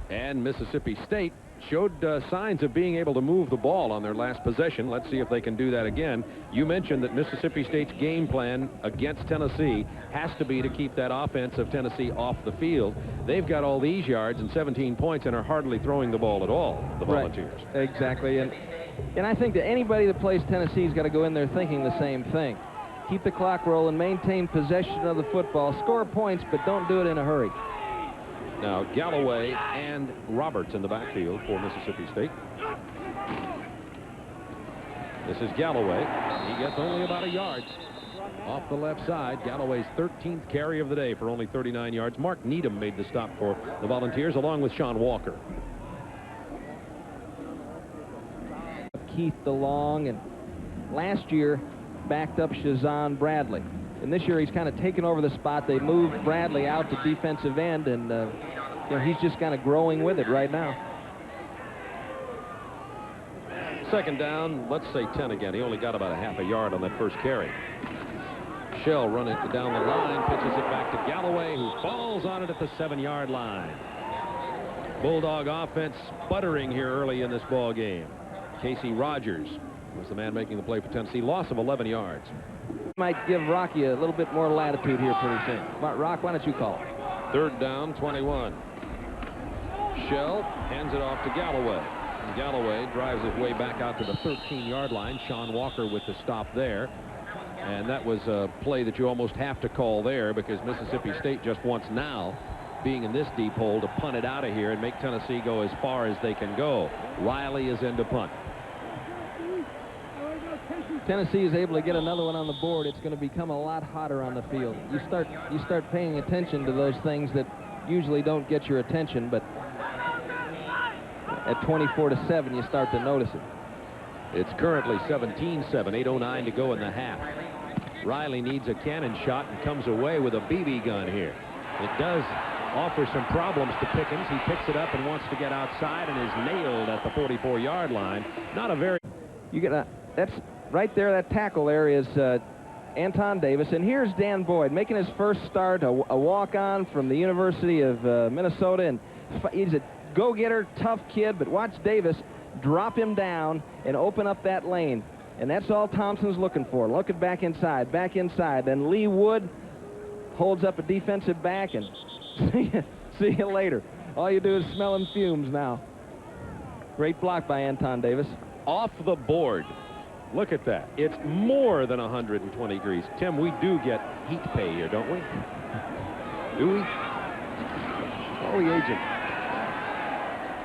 And Mississippi State showed signs of being able to move the ball on their last possession. Let's see if they can do that again. You mentioned that Mississippi State's game plan against Tennessee has to be to keep that offense of Tennessee off the field. They've got all these yards and 17 points and are hardly throwing the ball at all, the Volunteers. Right. Exactly. And I think that anybody that plays Tennessee's got to go in there thinking the same thing. Keep the clock rolling, maintain possession of the football, score points, but don't do it in a hurry. Now Galloway and Roberts in the backfield for Mississippi State. This is Galloway. He gets only about a yard off the left side. Galloway's 13th carry of the day for only 39 yards. Mark Needham made the stop for the Volunteers along with Sean Walker. Keith DeLong, and last year backed up Shazan Bradley. And this year he's kind of taken over the spot. They moved Bradley out to defensive end, and you know, he's just kind of growing with it right now. Second down, let's say 10 again. He only got about a half a yard on that first carry. Shell running it down the line, pitches it back to Galloway, who falls on it at the 7-yard line. Bulldog offense sputtering here early in this ball game. Casey Rogers was the man making the play for Tennessee. Loss of 11 yards. Might give Rocky a little bit more latitude here pretty soon. Rock, why don't you call it? Third down, 21. Shell hands it off to Galloway. And Galloway drives his way back out to the 13-yard line. Sean Walker with the stop there. And that was a play that you almost have to call there because Mississippi State just wants now, being in this deep hole, to punt it out of here and make Tennessee go as far as they can go. Riley is in to punt. Tennessee is able to get another one on the board. It's going to become a lot hotter on the field. You start paying attention to those things that usually don't get your attention, but at 24-7 you start to notice it. It's currently 17-7, 8:09 to go in the half. Riley needs a cannon shot and comes away with a BB gun here. It does offer some problems to Pickens. He picks it up and wants to get outside and is nailed at the 44-yard line. Not a very... You get a... That's... Right there, that tackle there is Anton Davis. And here's Dan Boyd making his first start, a walk-on from the University of Minnesota. And he's a go-getter, tough kid. But watch Davis drop him down and open up that lane. And that's all Thompson's looking for. Looking back inside, back inside. Then Lee Wood holds up a defensive back, and see you later. All you do is smell him fumes now. Great block by Anton Davis. Off the board. Look at that. It's more than 120 degrees. Tim, we do get heat pay here, don't we? Do we? Oh, the agent.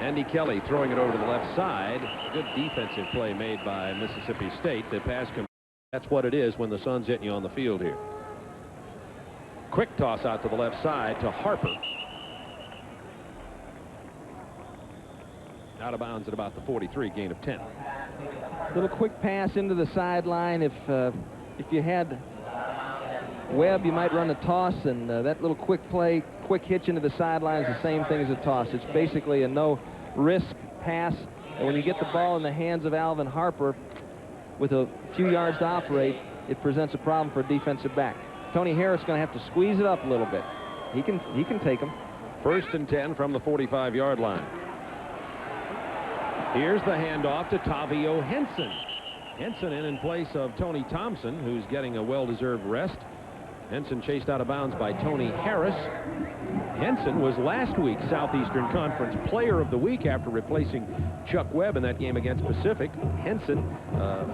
Andy Kelly throwing it over to the left side. Good defensive play made by Mississippi State. The pass, that's what it is when the sun's hitting you on the field here. Quick toss out to the left side to Harper. Out of bounds at about the 43, gain of 10. Little quick pass into the sideline. If you had Webb, you might run a toss, and that little quick play, quick hitch into the sideline is the same thing as a toss. It's basically a no-risk pass, and when you get the ball in the hands of Alvin Harper with a few yards to operate, it presents a problem for a defensive back. Tony Harris is going to have to squeeze it up a little bit. He can take them. First and 10 from the 45-yard line. Here's the handoff to Tavio Henson. Henson in place of Tony Thompson, who's getting a well-deserved rest. Henson chased out of bounds by Tony Harris. Henson was last week's Southeastern Conference Player of the Week after replacing Chuck Webb in that game against Pacific. Henson,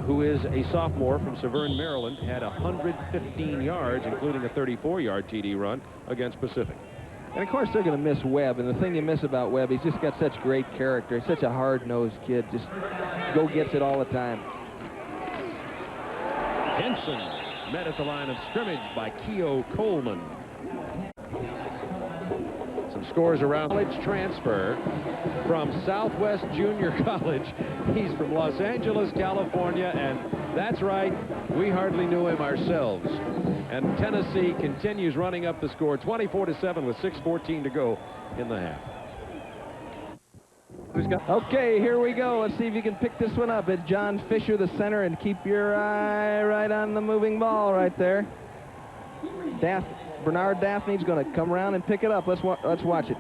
who is a sophomore from Severn, Maryland, had 115 yards, including a 34-yard TD run against Pacific. And, of course, they're going to miss Webb. And the thing you miss about Webb, he's just got such great character. He's such a hard-nosed kid. Just gets it all the time. Henson met at the line of scrimmage by Keogh Coleman. Some scores around. College transfer from Southwest Junior College. He's from Los Angeles, California, and that's right, we hardly knew him ourselves. And Tennessee continues running up the score, 24-7 with 6:14 to go in the half. Okay, here we go. Let's see if you can pick this one up. It's John Fisher, the center, and keep your eye right on the moving ball right there. Bernard Daphne's going to come around and pick it up. Let's watch it.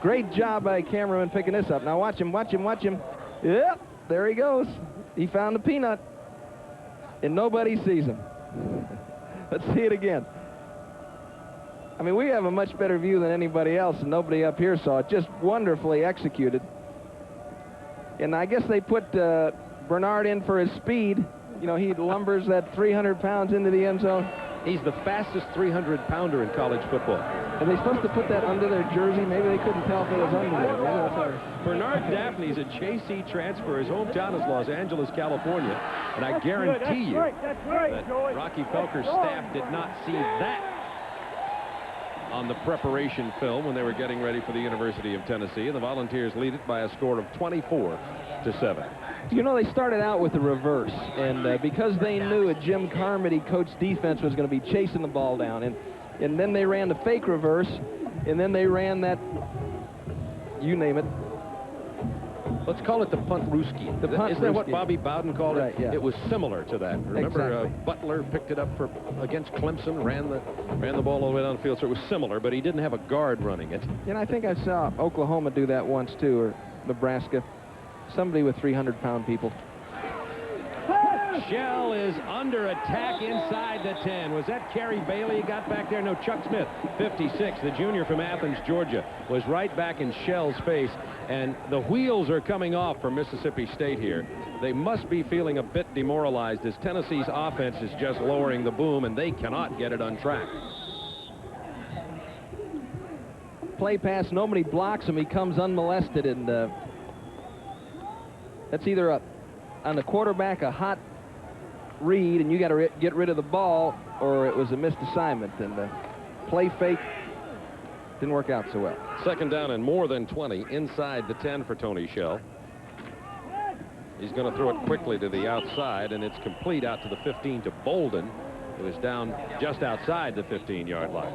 Great job by cameraman picking this up. Now watch him, watch him, watch him. Yep, there he goes. He found the peanut, and nobody sees him. Let's see it again. I mean, we have a much better view than anybody else, and nobody up here saw it. Just wonderfully executed. And I guess they put Bernard in for his speed. You know, he lumbers that 300 pounds into the end zone. He's the fastest 300-pounder in college football. Are they supposed to put that under their jersey? Maybe they couldn't tell if it was under there. Bernard Daphne's a JC transfer. His hometown is Los Angeles, California. And I guarantee you that Rocky Felker's staff did not see that on the preparation film when they were getting ready for the University of Tennessee. And the Volunteers lead it by a score of 24-7. You know, they started out with the reverse, and because they knew a Jim Carmody coached defense was going to be chasing the ball down, and then they ran the fake reverse, and then they ran that, you name it. Let's call it the punt-rooski. Isn't that what Bobby Bowden called it? Right, yeah. It was similar to that. Remember, exactly. Butler picked it up against Clemson, ran the ball all the way down the field, so it was similar, but he didn't have a guard running it. And I think I saw Oklahoma do that once, too, or Nebraska. Somebody with 300-pound people. Shell is under attack inside the 10. Was that Kerry Bailey who got back there? No, Chuck Smith, 56, the junior from Athens, Georgia, was right back in Shell's face. And the wheels are coming off for Mississippi State here. They must be feeling a bit demoralized as Tennessee's offense is just lowering the boom, and they cannot get it on track. Play pass, nobody blocks him. He comes unmolested, and that's either on the quarterback a hot read and you got to get rid of the ball, or it was a missed assignment, and the play fake didn't work out so well. Second down and more than 20 inside the 10 for Tony Shell. He's going to throw it quickly to the outside, and it's complete out to the 15 to Bolden. It was down just outside the 15-yard line.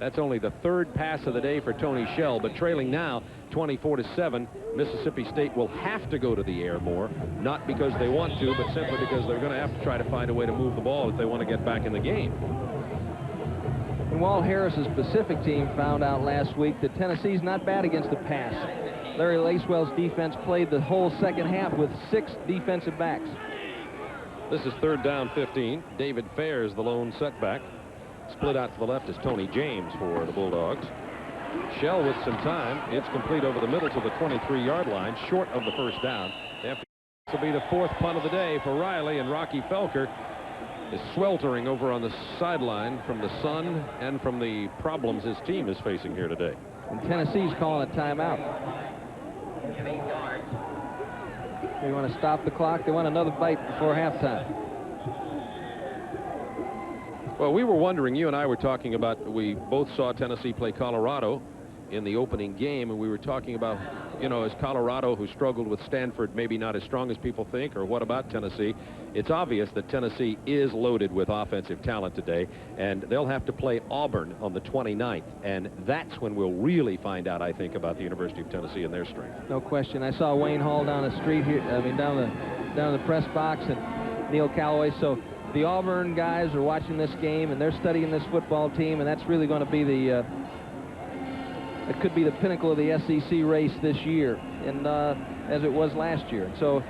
That's only the third pass of the day for Tony Shell, but trailing now 24-7. Mississippi State will have to go to the air more, not because they want to, but simply because they're going to have to try to find a way to move the ball if they want to get back in the game. And Walt Harris's Pacific team found out last week that Tennessee's not bad against the pass. Larry Lacewell's defense played the whole second half with 6 defensive backs. This is third down 15. David Fair is the lone setback. Split out to the left is Tony James for the Bulldogs. Shell with some time. It's complete over the middle to the 23-yard line, short of the first down. This will be the 4th punt of the day for Riley, and Rocky Felker is sweltering over on the sideline from the sun and from the problems his team is facing here today. And Tennessee's calling a timeout. They want to stop the clock. They want another bite before halftime. Well, we were wondering, you and I were talking about, we both saw Tennessee play Colorado in the opening game, and we were talking about, you know, is Colorado, who struggled with Stanford, maybe not as strong as people think, or what about Tennessee? It's obvious that Tennessee is loaded with offensive talent today, and they'll have to play Auburn on the 29th, and that's when we'll really find out, I think, about the University of Tennessee and their strength. No question. I saw Wayne Hall down the street here, down the press box, and Neil Callaway, so the Auburn guys are watching this game, and they're studying this football team, and that's really going to be the it could be the pinnacle of the SEC race this year, and as it was last year. So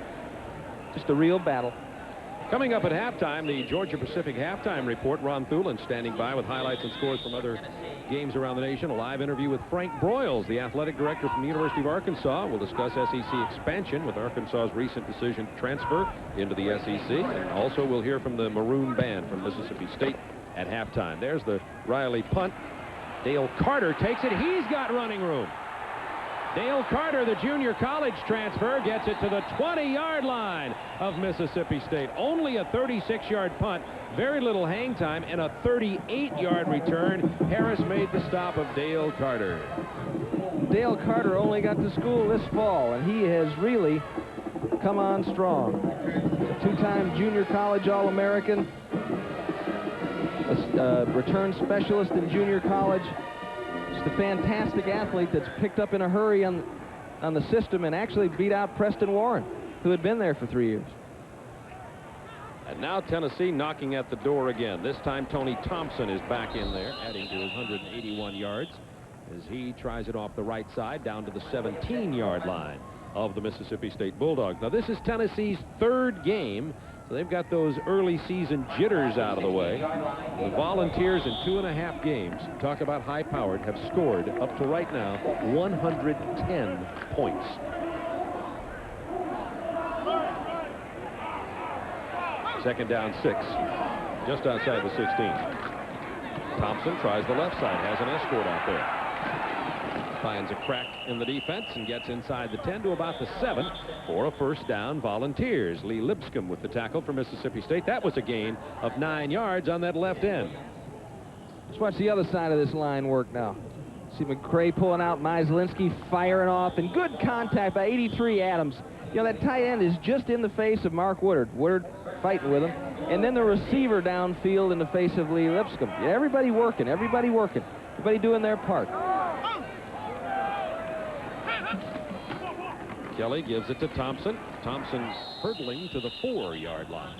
just a real battle. Coming up at halftime, the Georgia Pacific halftime report. Ron Thulin standing by with highlights and scores from other games around the nation. A live interview with Frank Broyles, the athletic director from the University of Arkansas. We'll discuss SEC expansion with Arkansas's recent decision to transfer into the SEC. And also we'll hear from the Maroon Band from Mississippi State at halftime. There's the Riley punt. Dale Carter takes it. He's got running room. Dale Carter, the junior college transfer, gets it to the 20-yard line of Mississippi State. Only a 36-yard punt, very little hang time, and a 38-yard return. Harris made the stop of Dale Carter. Dale Carter only got to school this fall, and he has really come on strong. Two-time junior college All-American, a return specialist in junior college. Just a fantastic athlete that's picked up in a hurry on the system and actually beat out Preston Warren, who had been there for 3 years. And now Tennessee knocking at the door again. This time Tony Thompson is back in there, adding to his 181 yards as he tries it off the right side down to the 17-yard line of the Mississippi State Bulldogs. Now this is Tennessee's third game, so they've got those early season jitters out of the way. The Volunteers in 2.5 games, talk about high-powered, have scored up to right now 110 points. Second down 6, just outside the 16. Thompson tries the left side, has an escort out there. Finds a crack in the defense and gets inside the 10 to about the 7 for a first down. Volunteers. Lee Lipscomb with the tackle for Mississippi State. That was a gain of 9 yards on that left end. Let's watch the other side of this line work now. See McCray pulling out, Myslinski firing off, and good contact by 83 Adams. You know, that tight end is just in the face of Mark Woodard. Woodard fighting with him. And then the receiver downfield in the face of Lee Lipscomb. Yeah, everybody working, everybody working. Everybody doing their part. Kelly gives it to Thompson. Thompson hurdling to the 4-yard line.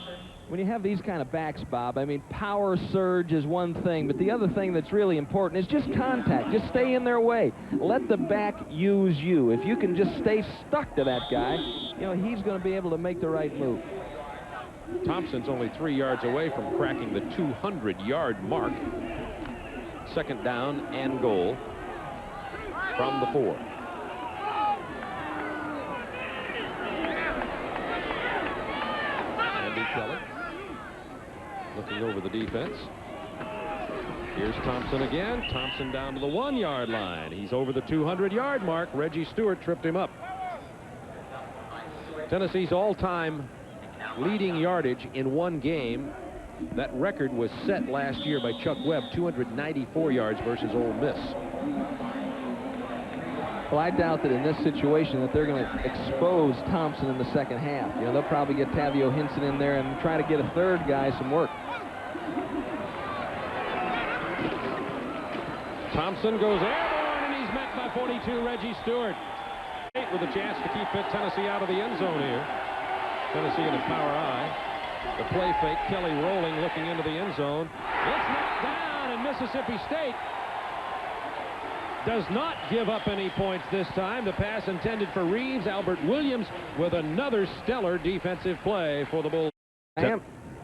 When you have these kind of backs, Bob, I mean, power surge is one thing, but the other thing that's really important is just contact. Just stay in their way. Let the back use you. If you can just stay stuck to that guy, you know, he's going to be able to make the right move. Thompson's only 3 yards away from cracking the 200-yard mark. Second down and goal from the 4. Kelly looking over the defense. Here's Thompson again. Thompson down to the 1-yard line. He's over the 200-yard mark. Reggie Stewart tripped him up. Tennessee's all-time leading yardage in one game. That record was set last year by Chuck Webb, 294 yards versus Ole Miss. Well, I doubt that in this situation that they're going to expose Thompson in the second half. You know, they'll probably get Tavio Hinson in there and try to get a third guy some work. Thompson goes airborne, and he's met by 42, Reggie Stewart. With a chance to keep Tennessee out of the end zone here. Tennessee in a power eye. The play fake, Kelly rolling, looking into the end zone. It's knocked down, and Mississippi State does not give up any points this time. The pass intended for Reeves. Albert Williams with another stellar defensive play for the Bulls.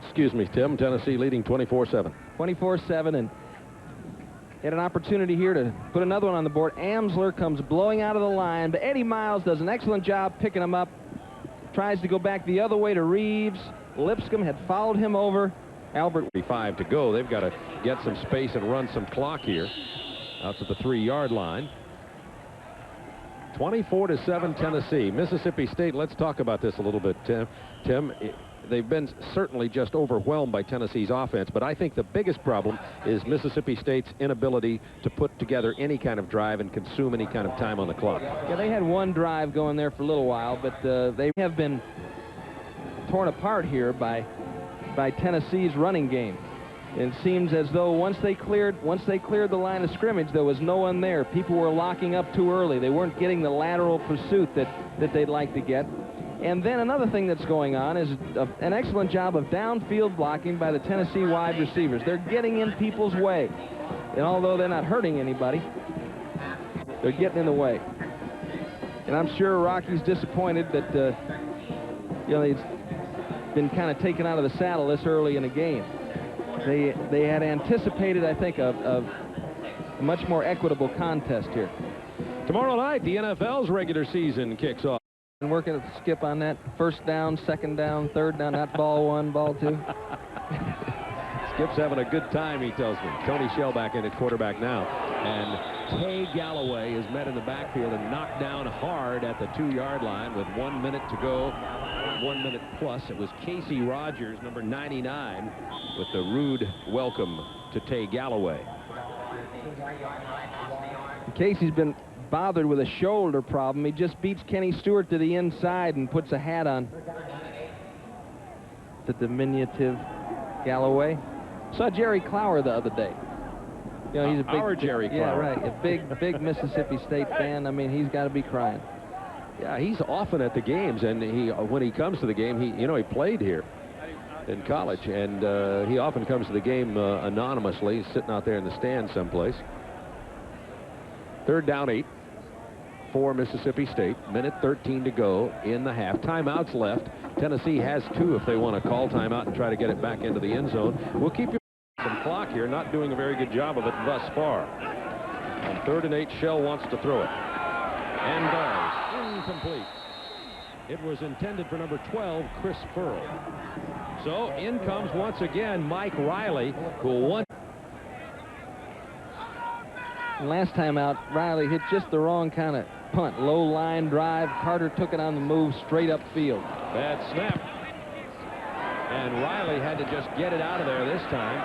Excuse me, Tim. Tennessee leading 24-7. 24-7, and had an opportunity here to put another one on the board. Amsler comes blowing out of the line, but Eddie Miles does an excellent job picking him up. Tries to go back the other way to Reeves. Lipscomb had fouled him over. Albert. 35 to go. They've got to get some space and run some clock here. Out to the 3-yard line. 24-7 Tennessee. Mississippi State, let's talk about this a little bit, Tim. They've been certainly just overwhelmed by Tennessee's offense, but I think the biggest problem is Mississippi State's inability to put together any kind of drive and consume any kind of time on the clock. Yeah, they had one drive going there for a little while, but they have been torn apart here by Tennessee's running game. It seems as though once they cleared the line of scrimmage, there was no one there. People were locking up too early. They weren't getting the lateral pursuit that they'd like to get. And then another thing that's going on is an excellent job of downfield blocking by the Tennessee wide receivers. They're getting in people's way. And although they're not hurting anybody, they're getting in the way. And I'm sure Rocky's disappointed that, you know, been kind of taken out of the saddle this early in the game. They had anticipated, I think, a much more equitable contest here. Tomorrow night, the NFL's regular season kicks off. And working at Skip on that first down, second down, third down, not ball one, ball two. Skip's having a good time, he tells me. Tony Shellback in at quarterback now. And Tay Galloway is met in the backfield and knocked down hard at the 2-yard line with 1 minute to go. 1 minute plus. It was Casey Rogers, number 99, with the rude welcome to Tay Galloway. Casey's been bothered with a shoulder problem. He just beats Kenny Stewart to the inside and puts a hat on. The diminutive Galloway. Saw Jerry Clower the other day. You know, he's a big Jerry Clower. Yeah, right. A big Mississippi State fan. I mean, he's got to be crying. Yeah, he's often at the games, and when he comes to the game, he played here in college, and he often comes to the game anonymously, sitting out there in the stands someplace. 3rd down 8 for Mississippi State. Minute 13 to go in the half. Timeouts left. Tennessee has 2 if they want to call timeout and try to get it back into the end zone. We'll keep you some clock here. Not doing a very good job of it thus far. On 3rd and 8, Shell wants to throw it. And does. Incomplete. It was intended for number 12, Chris Pearl. So in comes once again Mike Riley, who won. Last time out, Riley hit just the wrong kind of punt. Low line drive. Carter took it on the move straight upfield. Bad snap. And Riley had to just get it out of there this time.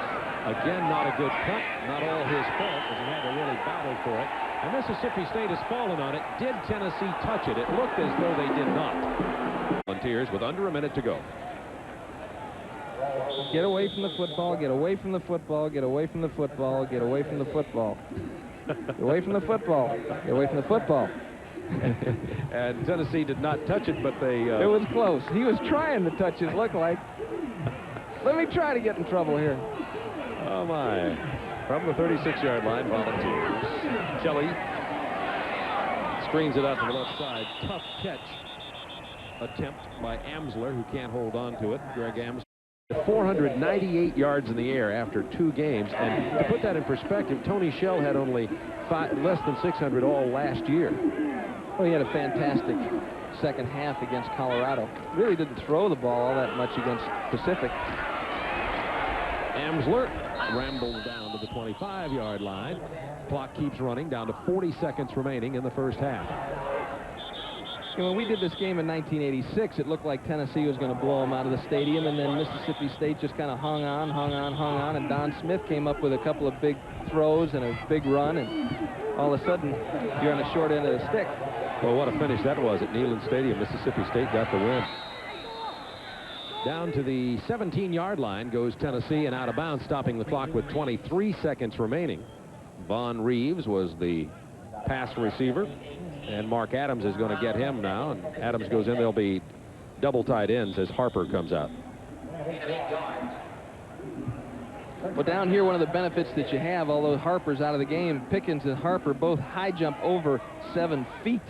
Again, not a good punt. Not all his fault, as he had to really battle for it. And Mississippi State has fallen on it. Did Tennessee touch it? It looked as though they did not. Volunteers with under a minute to go. Get away from the football, get away from the football, get away from the football, get away from the football. Get away from the football. Get away from the football. And Tennessee did not touch it, but they... It was close. He was trying to touch it, looked like. Let me try to get in trouble here. Oh, my. From the 36-yard line, Volunteers. Kelly screens it out to the left side. Tough catch attempt by Amsler, who can't hold on to it. Greg Amsler. 498 yards in the air after 2 games. And to put that in perspective, Tony Shell had only less than 600 all last year. Well, he had a fantastic second half against Colorado. Really didn't throw the ball all that much against Pacific. Amsler rambles down to the 25-yard line. Clock keeps running down to 40 seconds remaining in the first half. You know, when we did this game in 1986, it looked like Tennessee was going to blow them out of the stadium, and then Mississippi State just kind of hung on, and Don Smith came up with a couple of big throws and a big run, and all of a sudden, you're on the short end of the stick. Well, what a finish that was at Neyland Stadium. Mississippi State got the win. Down to the 17-yard line goes Tennessee, and out of bounds, stopping the clock with 23 seconds remaining. Vaughn Reeves was the pass receiver, and Mark Adams is going to get him now, and Adams goes in. There'll be double tight ends as Harper comes out. Well, down here, one of the benefits that you have, although Harper's out of the game, Pickens and Harper both high jump over 7 feet,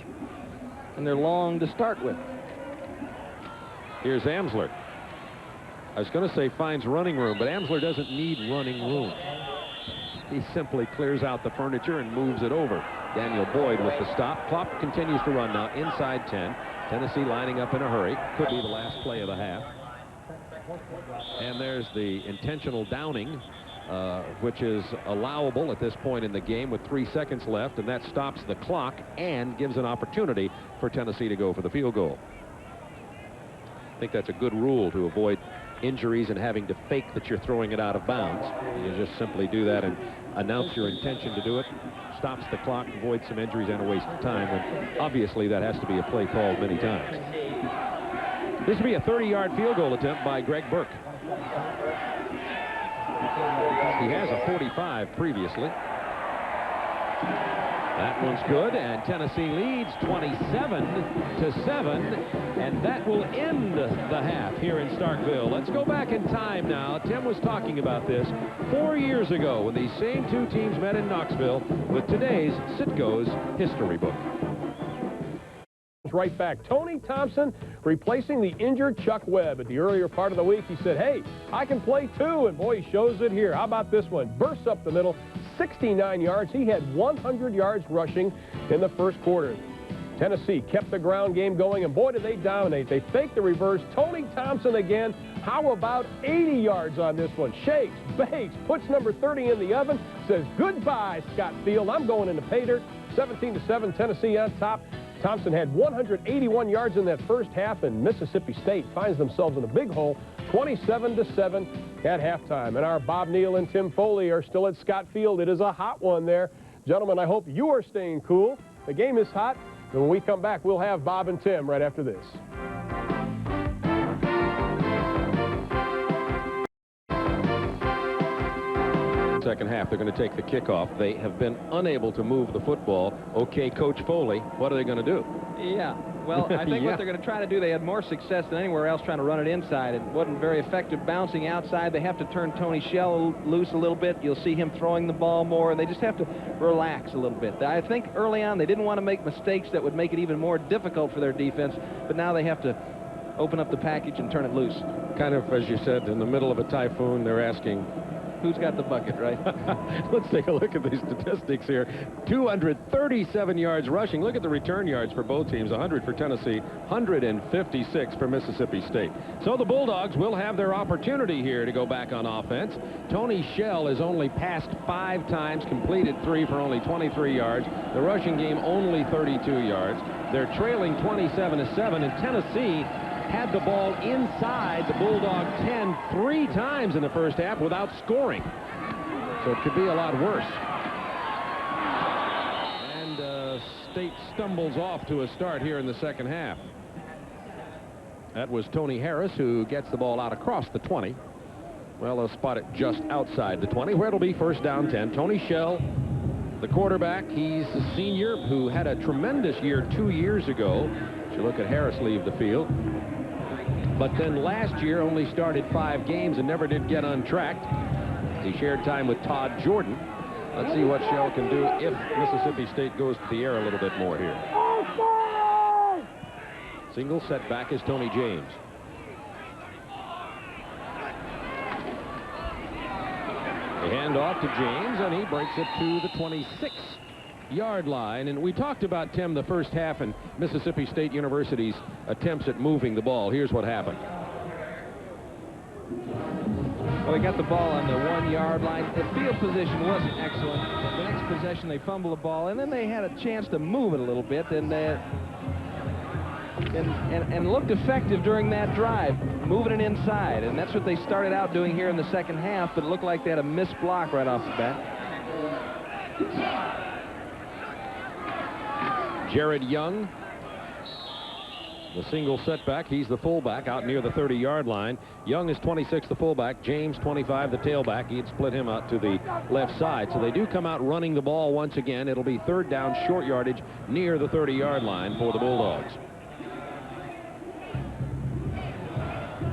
and they're long to start with. Here's Amsler. I was going to say finds running room, but Amsler doesn't need running room. He simply clears out the furniture and moves it over. Daniel Boyd with the stop. Clock continues to run now inside 10. Tennessee lining up in a hurry. Could be the last play of the half. And there's the intentional downing, which is allowable at this point in the game with 3 seconds left, and that stops the clock and gives an opportunity for Tennessee to go for the field goal. I think that's a good rule to avoid injuries and having to fake that you're throwing it out of bounds. You just simply do that and announce your intention to do it. Stops the clock, avoids some injuries and a waste of time, when obviously that has to be a play called many times. This will be a 30-yard field goal attempt by Greg Burke. He has a 45 previously. That one's good, and Tennessee leads 27-7, and that will end the half here in Starkville. Let's go back in time now. Tim was talking about this 4 years ago when these same 2 teams met in Knoxville with today's Citgo's history book. right back. Tony Thompson replacing the injured Chuck Webb. At the earlier part of the week, he said, hey, I can play too, and boy, he shows it here. How about this one? Bursts up the middle, 69 yards. He had 100 yards rushing in the first quarter. Tennessee kept the ground game going, and boy, did they dominate. They faked the reverse. Tony Thompson again. How about 80 yards on this one? Shakes, bakes, puts number 30 in the oven, says goodbye, Scott Field. I'm going into pay dirt. 17-7, Tennessee on top. Thompson had 181 yards in that first half, and Mississippi State finds themselves in a big hole, 27-7 at halftime. And our Bob Neal and Tim Foley are still at Scott Field. It is a hot one there. Gentlemen, I hope you are staying cool. The game is hot. And when we come back, we'll have Bob and Tim right after this. Second half, they're going to take the kickoff. They have been unable to move the football. Okay, Coach Foley, what are they going to do? Yeah, well, I think what they're going to try to do, they had more success than anywhere else trying to run it inside. It wasn't very effective bouncing outside. They have to turn Tony Shell loose a little bit. You'll see him throwing the ball more. They just have to relax a little bit. I think early on they didn't want to make mistakes that would make it even more difficult for their defense, but now they have to open up the package and turn it loose. Kind of, as you said, in the middle of a typhoon, they're asking, who's got the bucket, right? Let's take a look at these statistics here. 237 yards rushing. Look at the return yards for both teams. 100 for Tennessee, 156 for Mississippi State. So the Bulldogs will have their opportunity here to go back on offense. Tony Shell has only passed 5 times, completed 3 for only 23 yards. The rushing game only 32 yards. They're trailing 27-7, and Tennessee had the ball inside the Bulldog 10 3 times in the first half without scoring. So it could be a lot worse. And State stumbles off to a start here in the second half. That was Tony Harris, who gets the ball out across the 20. Well, they'll spot it just outside the 20, where it'll be first down 10. Tony Shell, the quarterback, he's a senior who had a tremendous year 2 years ago. You look at Harris leave the field. But then last year only started 5 games and never did get untracked. He shared time with Todd Jordan. Let's see what Shell can do if Mississippi State goes to the air a little bit more here. Single setback is Tony James. The handoff to James, and he breaks it to the 26-yard line. And we talked about, Tim, the first half and Mississippi State University's attempts at moving the ball. Here's what happened. Well, they got the ball on the 1-yard line. The field position wasn't excellent. The next possession, they fumbled the ball, and then they had a chance to move it a little bit, and looked effective during that drive, moving it inside. And that's what they started out doing here in the second half, but it looked like they had a missed block right off the bat. Jared Young, the single setback. He's the fullback out near the 30-yard line. Young is 26, the fullback. James, 25, the tailback. He'd split him out to the left side. So they do come out running the ball once again. It'll be third down, short yardage near the 30-yard line for the Bulldogs.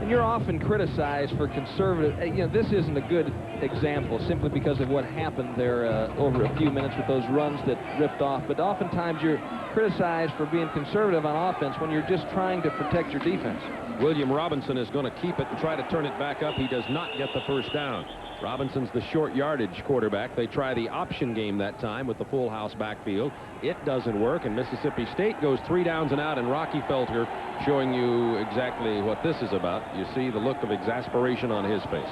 And you're often criticized for conservative. You know, this isn't a good example simply because of what happened there over a few minutes with those runs that ripped off. But oftentimes you're criticized for being conservative on offense when you're just trying to protect your defense. William Robinson is going to keep it and try to turn it back up. He does not get the first down. Robinson's the short yardage quarterback. They try the option game that time with the full house backfield. It doesn't work, and Mississippi State goes 3 downs and out, and Rocky Felter showing you exactly what this is about. You see the look of exasperation on his face.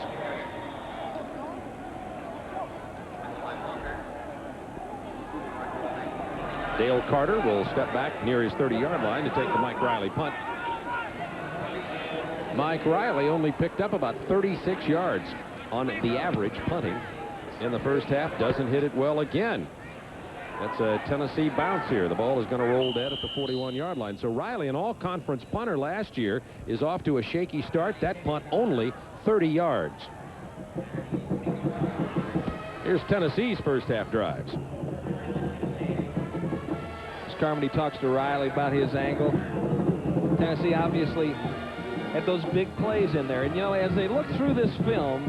Dale Carter will step back near his 30-yard line to take the Mike Riley punt. Mike Riley only picked up about 36 yards on the average punting in the first half. Doesn't hit it well again. That's a Tennessee bounce here. The ball is going to roll dead at the 41-yard line. So Riley, an all-conference punter last year, is off to a shaky start. That punt only 30 yards. Here's Tennessee's first half drives. Carmody talks to Riley about his angle. Tennessee obviously had those big plays in there. And, you know, as they look through this film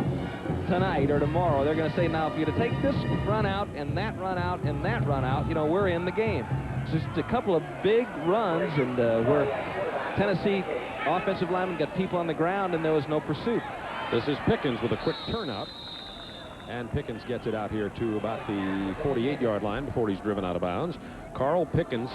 tonight or tomorrow, they're going to say, now, if you're to take this run out and that run out and that run out, you know, we're in the game. just a couple of big runs, and where Tennessee offensive linemen got people on the ground, and there was no pursuit. This is Pickens with a quick turnout. And Pickens gets it out here to about the 48-yard line before he's driven out of bounds. Carl Pickens,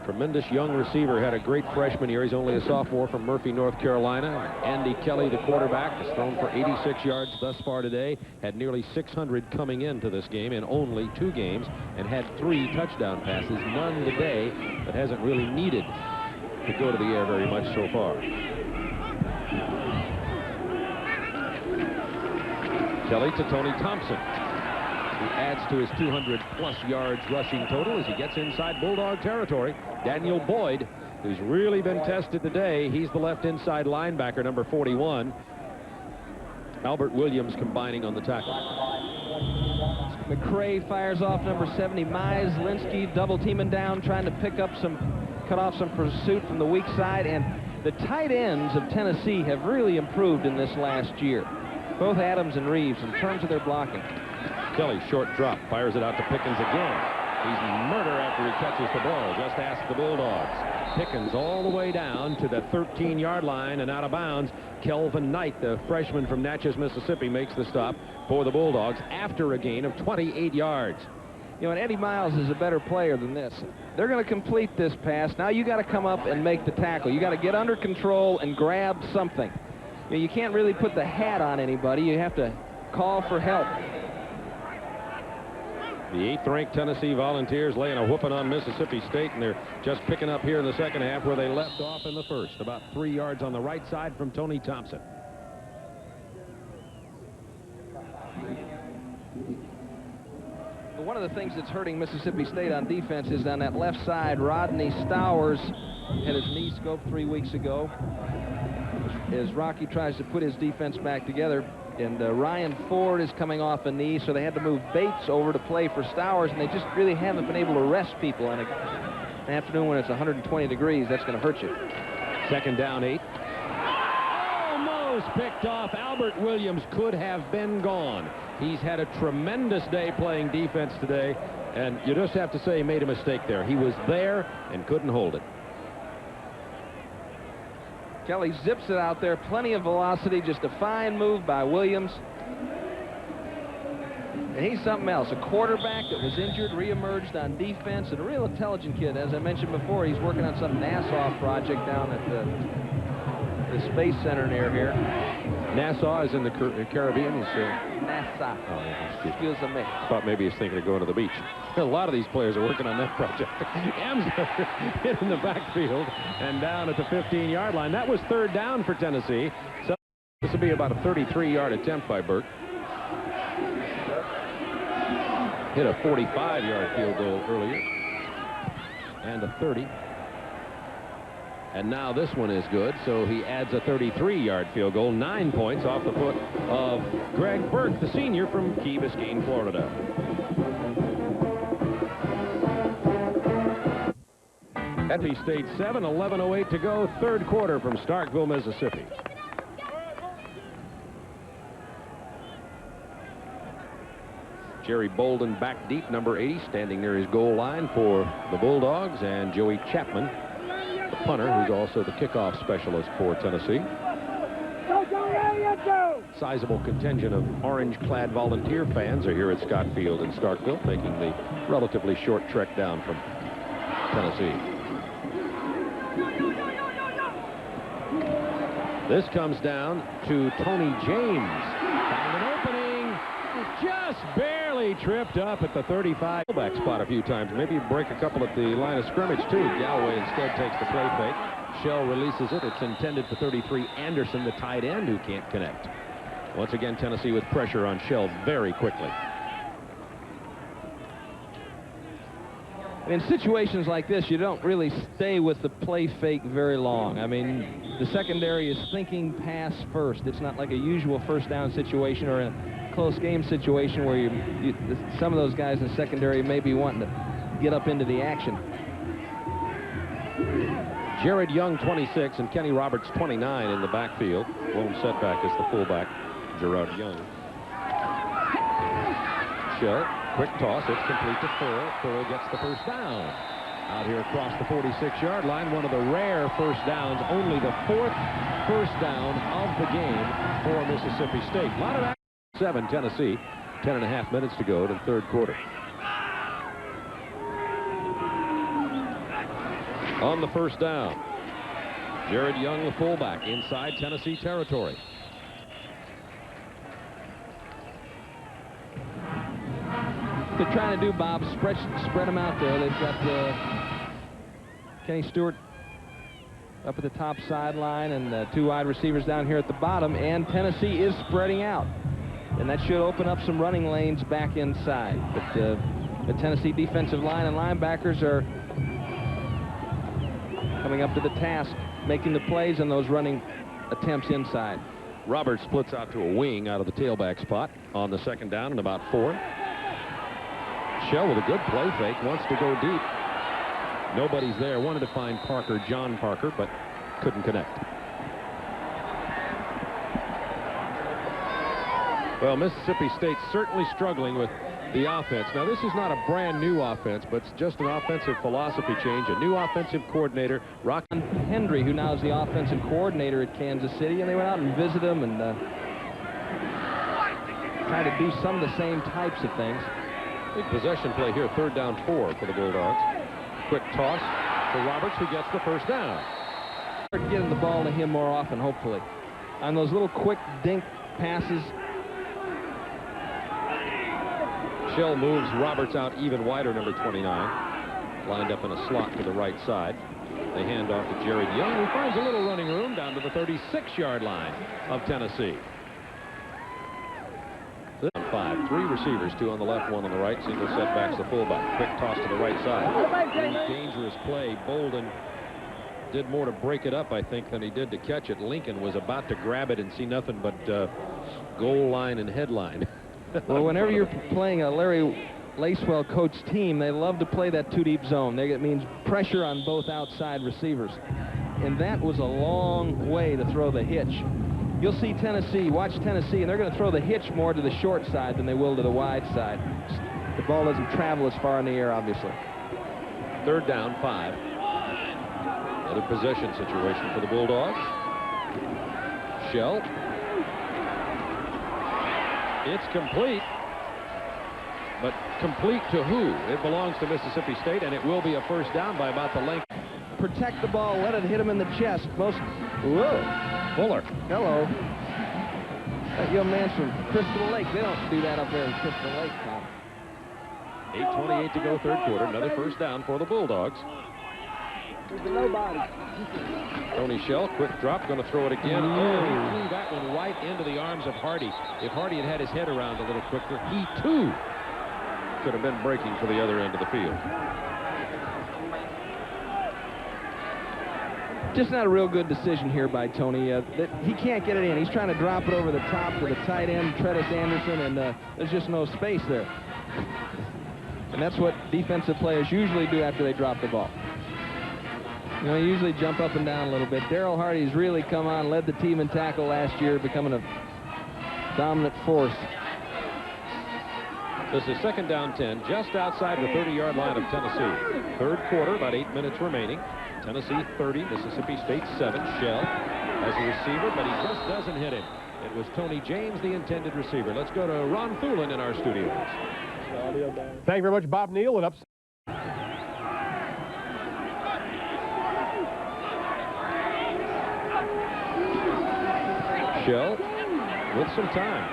tremendous young receiver, had a great freshman year. He's only a sophomore from Murphy, North Carolina. Andy Kelly, the quarterback, has thrown for 86 yards thus far today. Had nearly 600 coming into this game in only 2 games, and had 3 touchdown passes. None today, but hasn't really needed to go to the air very much so far. Kelly to Tony Thompson, who adds to his 200-plus yards rushing total as he gets inside Bulldog territory. Daniel Boyd, who's really been tested today, he's the left inside linebacker, number 41. Albert Williams combining on the tackle. McCray fires off number 70. Mize, Linsky double teaming down, trying to cut off some pursuit from the weak side. And the tight ends of Tennessee have really improved in this last year. Both Adams and Reeves in terms of their blocking. Kelly, short drop, fires it out to Pickens again. He's murder after he catches the ball. Just ask the Bulldogs. Pickens all the way down to the 13-yard line and out of bounds. Kelvin Knight, the freshman from Natchez, Mississippi, makes the stop for the Bulldogs after a gain of 28 yards. You know, and Eddie Miles is a better player than this. They're going to complete this pass. Now you got to come up and make the tackle. You got to get under control and grab something. You know, you can't really put the hat on anybody. You have to call for help. The 8th-ranked Tennessee Volunteers laying a whooping on Mississippi State, and they're just picking up here in the second half where they left off in the first. About 3 yards on the right side from Tony Thompson. One of the things that's hurting Mississippi State on defense is on that left side. Rodney Stowers had his knee scoped 3 weeks ago as Rocky tries to put his defense back together. And Ryan Ford is coming off a knee, so they had to move Bates over to play for Stowers, and they just really haven't been able to rest people. And an afternoon when it's 120 degrees, that's going to hurt you. Second down, 8. Almost picked off. Albert Williams could have been gone. He's had a tremendous day playing defense today, and you just have to say he made a mistake there. He was there and couldn't hold it. Kelly zips it out there, plenty of velocity, just a fine move by Williams. And he's something else, a quarterback that was injured, reemerged on defense, and a real intelligent kid. As I mentioned before, he's working on some Nassau project down at the Space Center near here. Nassau is in the Caribbean. He's Nassau. Oh, yeah, Excuse me. Thought maybe he's thinking of going to the beach. A lot of these players are working on that project. Emsler hit in the backfield and down at the 15-yard line. That was third down for Tennessee. So this will be about a 33-yard attempt by Burke. Hit a 45-yard field goal earlier. And a 30. And now this one is good, so he adds a 33-yard field goal, 9 points off the foot of Greg Burke, the senior from Key Biscayne, Florida. NC State 7, 11:08 to go, third quarter from Starkville, Mississippi. Jerry Bolden back deep, number 80, standing near his goal line for the Bulldogs, and Joey Chapman, the punter, who's also the kickoff specialist for Tennessee. Sizable contingent of orange-clad volunteer fans are here at Scott Field in Starkville, making the relatively short trek down from Tennessee. This comes down to Tony James. Found an opening, just barely tripped up at the 35. Fullback spot a few times. Maybe break a couple at the line of scrimmage, too. Galloway instead takes the play fake. Shell releases it. It's intended for 33 Anderson, the tight end, who can't connect. Once again, Tennessee with pressure on Shell very quickly. In situations like this, you don't really stay with the play fake very long. I mean, the secondary is thinking pass first. It's not like a usual first down situation or a close game situation where some of those guys in the secondary may be wanting to get up into the action. Jared Young, 26, and Kenny Roberts, 29 in the backfield. Lone setback is the fullback, Gerard Young. Shell, quick toss. It's complete to Furl. Furl gets the first down. Out here across the 46-yard line, one of the rare first downs, only the 4th first down of the game for Mississippi State. A lot of action. 7 Tennessee, 10.5 minutes to go to the third quarter. On the first down, Jared Young, the fullback, inside Tennessee territory. They're trying to do, Bob, spread them out there. They've got Kenny Stewart up at the top sideline and 2 wide receivers down here at the bottom, and Tennessee is spreading out. And that should open up some running lanes back inside. But the Tennessee defensive line and linebackers are coming up to the task, making the plays on those running attempts inside. Roberts splits out to a wing out of the tailback spot on the second down and about 4. Shell with a good play fake, wants to go deep. Nobody's there. Wanted to find Parker, John Parker, but couldn't connect. Well, Mississippi State's certainly struggling with the offense. Now, this is not a brand new offense, but it's just an offensive philosophy change. A new offensive coordinator, Ron Hendry, who now is the offensive coordinator at Kansas City, and they went out and visited him and tried to do some of the same types of things. Big possession play here, 3rd down 4 for the Bulldogs. Quick toss for Roberts, who gets the first down. Start getting the ball to him more often, hopefully. On those little quick dink passes. Shell moves Roberts out even wider, number 29. Lined up in a slot to the right side. They hand off to Jared Young, who finds a little running room down to the 36-yard line of Tennessee. 5, 3 receivers, 2 on the left, 1 on the right. Single setbacks the fullback. Quick toss to the right side. Dangerous play. Bolden did more to break it up, I think, than he did to catch it. Lincoln was about to grab it and see nothing but goal line and headline. Well, whenever you're playing a Larry Lacewell coached team, they love to play that 2-deep zone. It means pressure on both outside receivers. And that was a long way to throw the hitch. You'll see Tennessee, watch Tennessee, and they're going to throw the hitch more to the short side than they will to the wide side. The ball doesn't travel as far in the air, obviously. 3rd down, 5. Another possession situation for the Bulldogs. Shell. It's complete. But complete to who? It belongs to Mississippi State, and it will be a first down by about the length. Protect the ball, let it hit him in the chest. Whoa. Fuller. Hello. That young man's from Crystal Lake. They don't do that up there in Crystal Lake, Tom. 8:28 to go, third quarter. Another first down for the Bulldogs. Tony Shell, quick drop, going to throw it again. Oh, he threw that one right into the arms of Hardy. If Hardy had his head around a little quicker, he too could have been breaking for the other end of the field. Just not a real good decision here by Tony. He can't get it in. He's trying to drop it over the top to the tight end, Tredis Anderson, and there's just no space there. And that's what defensive players usually do after they drop the ball. You know, they usually jump up and down a little bit. Daryl Hardy's really come on, led the team in tackle last year, becoming a dominant force. This is 2nd down 10, just outside the 30-yard line of Tennessee. Third quarter, about 8 minutes remaining. Tennessee 30, Mississippi State 7. Shell as a receiver, but he just doesn't hit him. It was Tony James, the intended receiver. Let's go to Ron Thulin in our studios. Thank you very much, Bob Neal. And up. Shell with some time.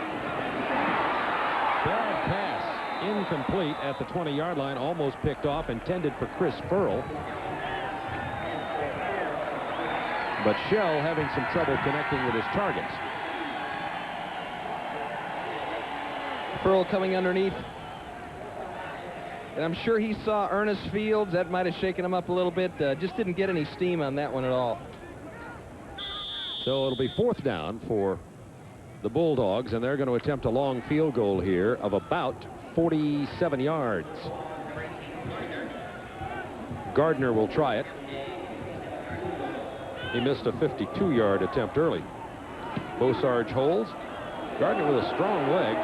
Bad pass, incomplete at the 20-yard line, almost picked off, intended for Chris Furl. But Shell having some trouble connecting with his targets. Furl coming underneath. And I'm sure he saw Ernest Fields. That might have shaken him up a little bit. Just didn't get any steam on that one at all. So it'll be 4th down for the Bulldogs, and they're going to attempt a long field goal here of about 47 yards. Gardner will try it. He missed a 52-yard attempt early. Bosarge holds. Gardner with a strong leg.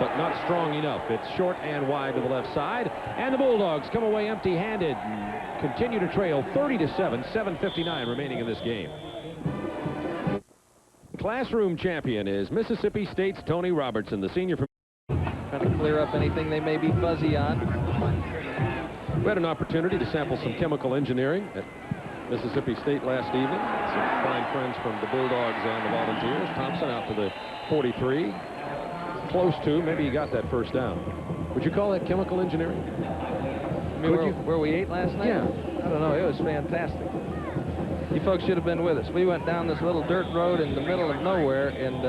but not strong enough. It's short and wide to the left side, and the Bulldogs come away empty-handed and continue to trail 30-7, 7:59 remaining in this game. Classroom champion is Mississippi State's Tony Robertson, the senior from... Trying to clear up anything they may be fuzzy on. We had an opportunity to sample some chemical engineering at Mississippi State last evening. Some fine friends from the Bulldogs and the Volunteers. Thompson out to the 43. Close to, maybe he got that first down. Would you call that chemical engineering? I mean, where we ate last night? Yeah. I don't know. It was fantastic. You folks should have been with us. We went down this little dirt road in the middle of nowhere and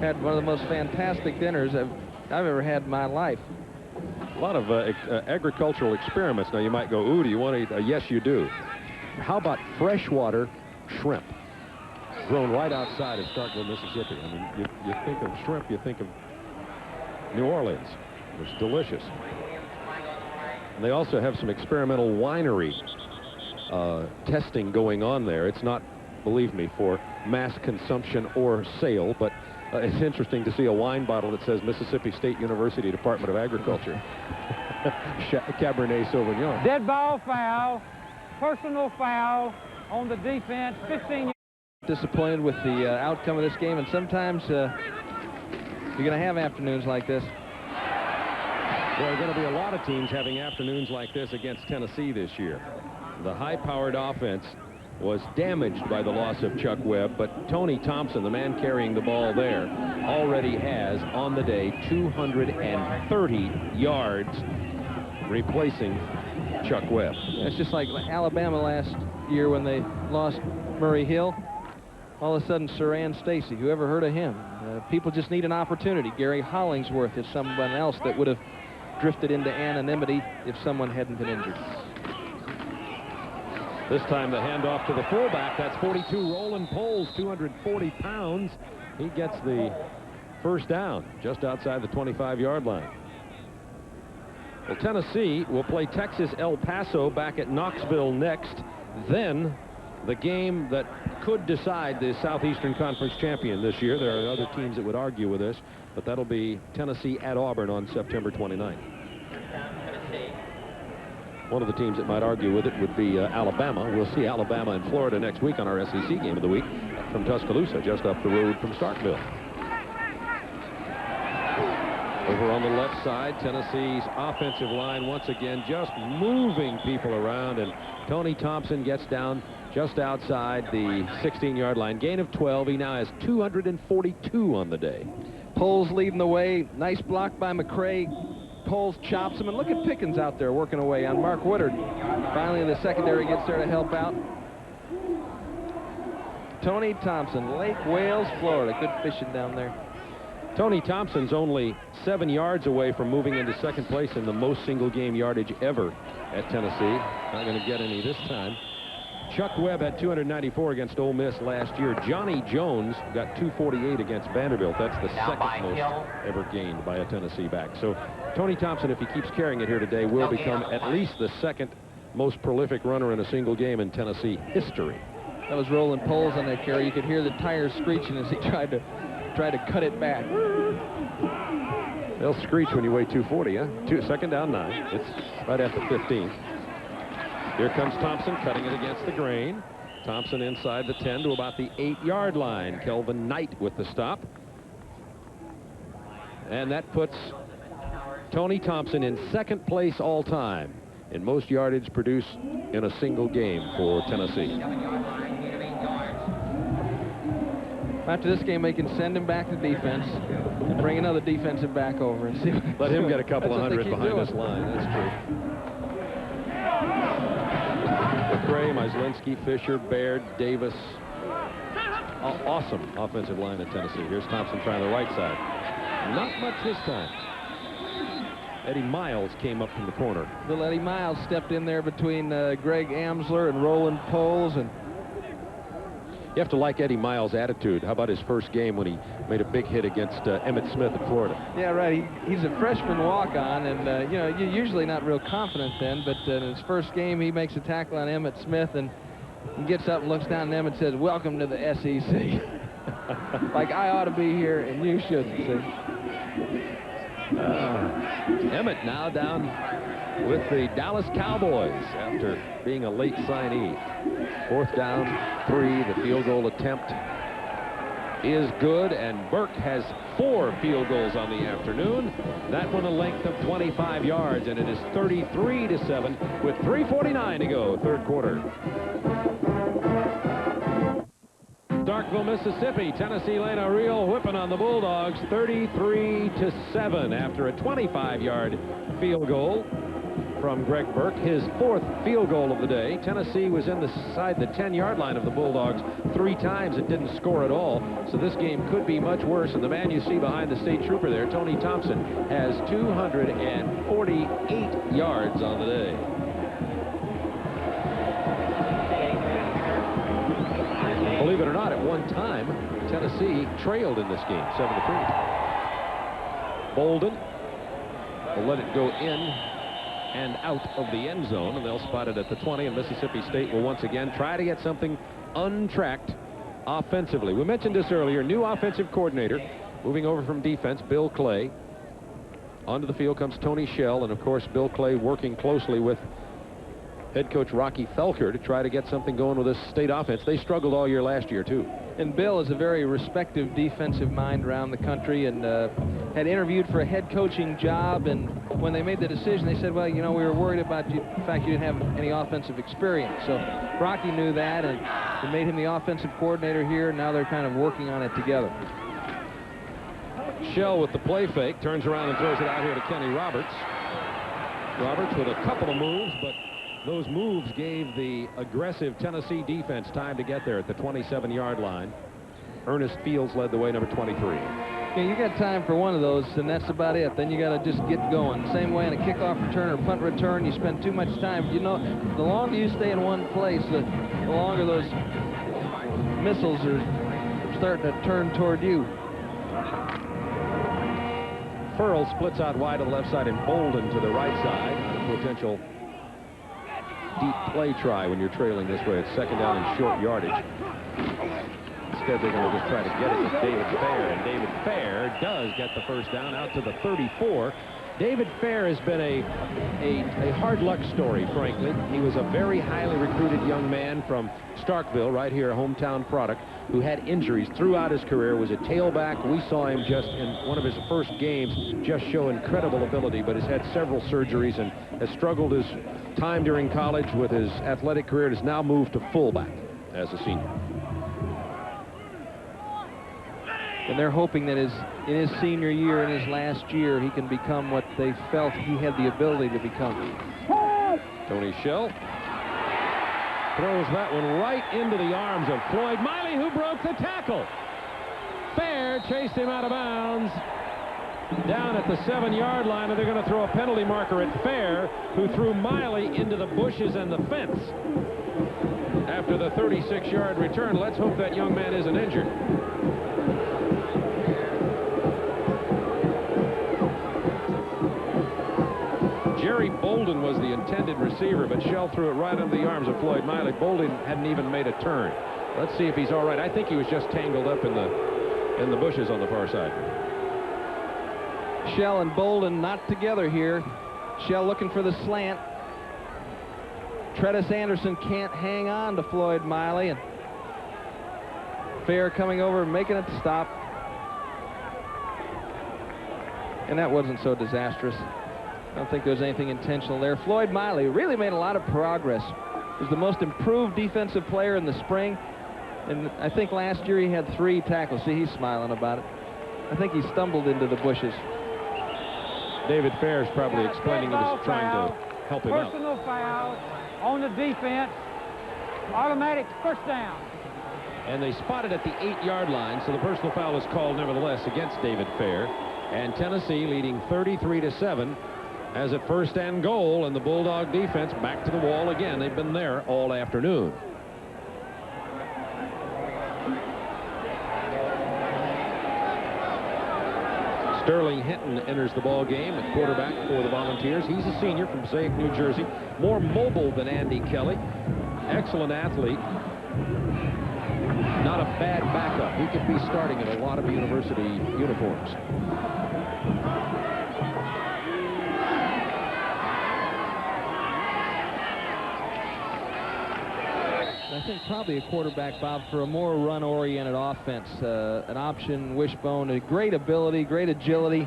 had one of the most fantastic dinners I've ever had in my life. A lot of agricultural experiments. Now, you might go, ooh, do you want to eat? Yes, you do. How about freshwater shrimp? Grown right outside of Starkville, Mississippi. I mean, you think of shrimp, you think of New Orleans. It's delicious. And they also have some experimental winery testing going on there. It's not, believe me, for mass consumption or sale, but it's interesting to see a wine bottle that says Mississippi State University Department of Agriculture. Cabernet Sauvignon. Dead ball foul, personal foul on the defense, 15. Disappointed with the outcome of this game, and sometimes you're going to have afternoons like this. There are going to be a lot of teams having afternoons like this against Tennessee this year. The high-powered offense was damaged by the loss of Chuck Webb, but Tony Thompson, the man carrying the ball there, already has on the day 230 yards replacing Chuck Webb. It's just like Alabama last year when they lost Murray Hill. All of a sudden, Saran Stacy, who ever heard of him? People just need an opportunity. Gary Hollingsworth is someone else that would have drifted into anonymity if someone hadn't been injured. This time the handoff to the fullback. That's 42, Roland Poles, 240 pounds. He gets the first down just outside the 25-yard line. Well, Tennessee will play Texas El Paso back at Knoxville next. Then the game that could decide the Southeastern Conference champion this year. There are other teams that would argue with this, but that'll be Tennessee at Auburn on September 29th. One of the teams that might argue with it would be Alabama. We'll see Alabama and Florida next week on our SEC Game of the Week from Tuscaloosa, just up the road from Starkville. Over on the left side, Tennessee's offensive line once again just moving people around, and Tony Thompson gets down just outside the 16-yard line. Gain of 12. He now has 242 on the day. Poles leading the way. Nice block by McCray. Poles chops him, and look at Pickens out there working away on Mark Woodard. Finally, the secondary gets there to help out. Tony Thompson, Lake Wales, Florida. Good fishing down there. Tony Thompson's only 7 yards away from moving into second place in the most single-game yardage ever at Tennessee. Not going to get any this time. Chuck Webb had 294 against Ole Miss last year. Johnny Jones got 248 against Vanderbilt. That's the second most ever gained by a Tennessee back. So Tony Thompson, if he keeps carrying it here today, will become at least the second most prolific runner in a single game in Tennessee history. That was Roland Poles on that carry. You could hear the tires screeching as he tried to cut it back. They'll screech when you weigh 240, huh? Second down 9. It's right at the 15. Here comes Thompson cutting it against the grain. Thompson inside the 10 to about the 8-yard line. Kelvin Knight with the stop. And that puts Tony Thompson in second place all time in most yardage produced in a single game for Tennessee. After this game, they can send him back to defense and bring another defensive back over and see. Let him get a couple of hundred behind this line. That's true. McCray, Myslinski, Fisher, Baird, Davis. Awesome offensive line at Tennessee. Here's Thompson trying the right side. Not much this time. Eddie Miles came up from the corner. Little Eddie Miles stepped in there between Greg Amsler and Roland Poles, and you have to like Eddie Miles' attitude. How about his first game when he made a big hit against Emmitt Smith at Florida? Yeah, right. He's a freshman walk-on, and you know, you're usually not real confident then, but in his first game, he makes a tackle on Emmitt Smith, and he gets up and looks down at him and says, "Welcome to the SEC." Like, I ought to be here, and you shouldn't, see. Emmett now down with the Dallas Cowboys after being a late signee. 4th down, 3. The field goal attempt is good, and Burke has 4 field goals on the afternoon. That one a length of 25 yards, and it is 33-7 with 3:49 to go, 3rd quarter. Starkville, Mississippi. Tennessee laying a real whipping on the Bulldogs, 33-7 after a 25-yard field goal from Greg Burke, his 4th field goal of the day. Tennessee was inside the 10-yard line of the Bulldogs 3 times and didn't score at all, so this game could be much worse. And the man you see behind the state trooper there, Tony Thompson, has 248 yards on the day. Believe it or not, at one time, Tennessee trailed in this game, 7-3. Bolden will let it go in and out of the end zone, and they'll spot it at the 20, and Mississippi State will once again try to get something untracked offensively. We mentioned this earlier. New offensive coordinator moving over from defense, Bill Clay. Onto the field comes Tony Shell, and of course Bill Clay working closely with head coach Rocky Felker to try to get something going with this state offense. They struggled all year last year too. And Bill is a very respected defensive mind around the country, and had interviewed for a head coaching job, and when they made the decision, they said, well, you know, we were worried about the fact you didn't have any offensive experience. So Rocky knew that, and they made him the offensive coordinator here, and now they're kind of working on it together. Shell with the play fake, turns around and throws it out here to Kenny Roberts. Roberts with a couple of moves, but those moves gave the aggressive Tennessee defense time to get there at the 27-yard line. Ernest Fields led the way, number 23. Yeah, you got time for one of those, and that's about it. Then you got to just get going. Same way in a kickoff return or punt return, you spend too much time. You know, the longer you stay in one place, the longer those missiles are starting to turn toward you. Furl splits out wide to the left side and Bolden to the right side. A potential deep play try when you're trailing this way. It's 2nd down and short yardage. Instead, they're going to just try to get it to David Fair, and David Fair does get the 1st down out to the 34. David Fair has been a hard luck story, frankly. He was a very highly recruited young man from Starkville, right here, a hometown product, who had injuries throughout his career, was a tailback. We saw him just in one of his first games just show incredible ability, but has had several surgeries and has struggled his time during college with his athletic career, and has now moved to fullback as a senior. And they're hoping that in his senior year, in his last year, he can become what they felt he had the ability to become. Tony Shell throws that one right into the arms of Floyd Miley, who broke the tackle. Fair chased him out of bounds down at the 7-yard line, and they're going to throw a penalty marker at Fair, who threw Miley into the bushes and the fence after the 36-yard return. Let's hope that young man isn't injured. Jerry Bolden was the intended receiver, but Shell threw it right under the arms of Floyd Miley. Bolden hadn't even made a turn. Let's see if he's all right. I think he was just tangled up in the bushes on the far side. Shell and Bolden not together here. Shell looking for the slant. Tredis Anderson can't hang on to Floyd Miley, and Fair coming over and making it stop. And that wasn't so disastrous. I don't think there was anything intentional there. Floyd Miley really made a lot of progress. He was the most improved defensive player in the spring, and I think last year he had 3 tackles. See, he's smiling about it. I think he stumbled into the bushes. David Fair is probably explaining it as trying to help him out. Personal foul on the defense. Automatic 1st down. And they spotted at the 8-yard line, so the personal foul is called nevertheless against David Fair. And Tennessee leading 33-7 as at 1st and goal, and the Bulldog defense back to the wall again. They've been there all afternoon. Sterling Hinton enters the ball game at quarterback for the Volunteers. He's a senior from Passaic, New Jersey. More mobile than Andy Kelly. Excellent athlete. Not a bad backup. He could be starting in a lot of university uniforms. I think probably a quarterback, Bob, for a more run-oriented offense, an option wishbone, a great ability, great agility,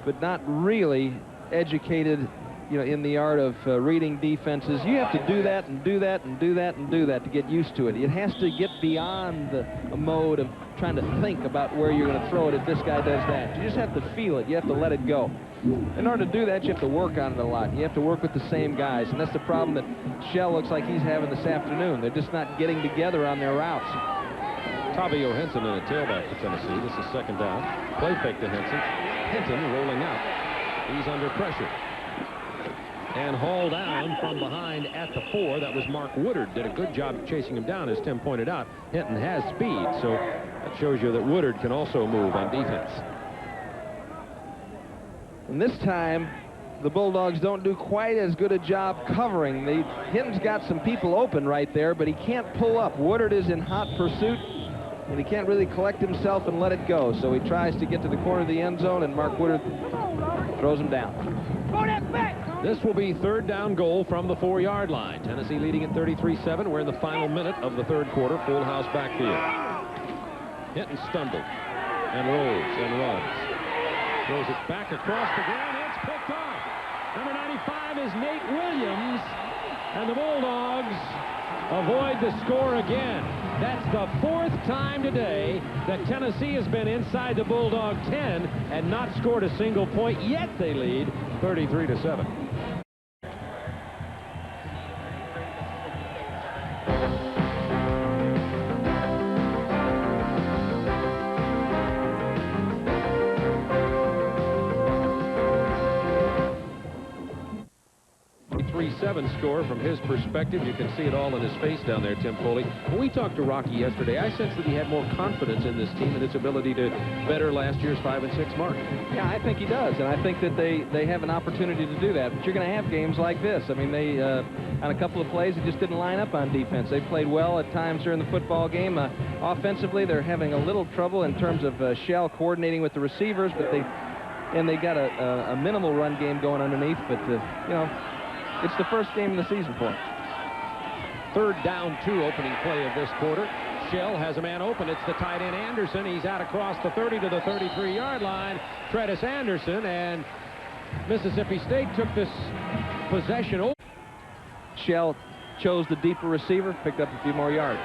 but not really educated, you know, in the art of reading defenses. You have to do that and do that and do that and do that to get used to it. It has to get beyond the mode of trying to think about where you're going to throw it if this guy does that. You just have to feel it. You have to let it go. In order to do that, you have to work on it a lot. You have to work with the same guys, and that's the problem that Shell looks like he's having this afternoon. They're just not getting together on their routes. Tavio Henson in a tailback for Tennessee. This is second down. Play fake to Henson. Hinton rolling out. He's under pressure. And hauled down from behind at the 4. That was Mark Woodard. Did a good job chasing him down, as Tim pointed out. Hinton has speed, so that shows you that Woodard can also move on defense. And this time, the Bulldogs don't do quite as good a job covering. Hinton's got some people open right there, but he can't pull up. Woodard is in hot pursuit, and he can't really collect himself and let it go. So he tries to get to the corner of the end zone, and Mark Woodard throws him down. This will be third down goal from the 4-yard line. Tennessee leading at 33-7. We're in the final minute of the third quarter. Full house backfield. Hinton stumbled and rolls and runs. Throws it back across the ground. It's picked off. Number 95 is Nate Williams. And the Bulldogs avoid the score again. That's the 4th time today that Tennessee has been inside the Bulldog 10 and not scored a single point, yet they lead 33-7. Score from his perspective. You can see it all in his face down there, Tim Foley. When we talked to Rocky yesterday, I sensed that he had more confidence in this team and its ability to better last year's 5-6 mark. Yeah, I think he does, and I think that they have an opportunity to do that. But you're going to have games like this. I mean, they on a couple of plays, they just didn't line up on defense. They played well at times during the football game. Offensively, they're having a little trouble in terms of Shell coordinating with the receivers, but they got a minimal run game going underneath. But you know, it's the first game of the season for him. Third down 2 opening play of this quarter. Shell has a man open. It's the tight end Anderson. He's out across the 30 to the 33-yard line. Tredis Anderson, and Mississippi State took this possession over. Shell chose the deeper receiver, picked up a few more yards.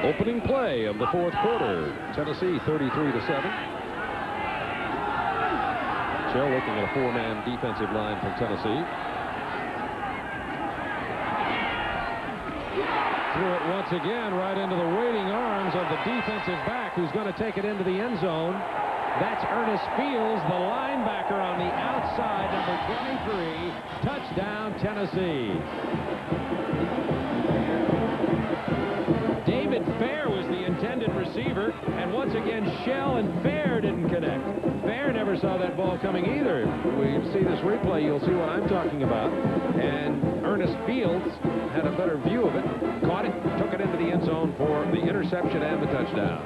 Opening play of the fourth quarter. Tennessee 33-7. Shell looking at a 4-man defensive line from Tennessee. Threw it once again right into the waiting arms of the defensive back, who's going to take it into the end zone. That's Ernest Fields, the linebacker on the outside, number 23. Touchdown, Tennessee. David Fair was the intended receiver, and once again, Shell and Fair didn't connect. Fair never saw that ball coming either. We see this replay, you'll see what I'm talking about. And Ernest Fields had a better view of it, caught it, took it into the end zone for the interception and the touchdown.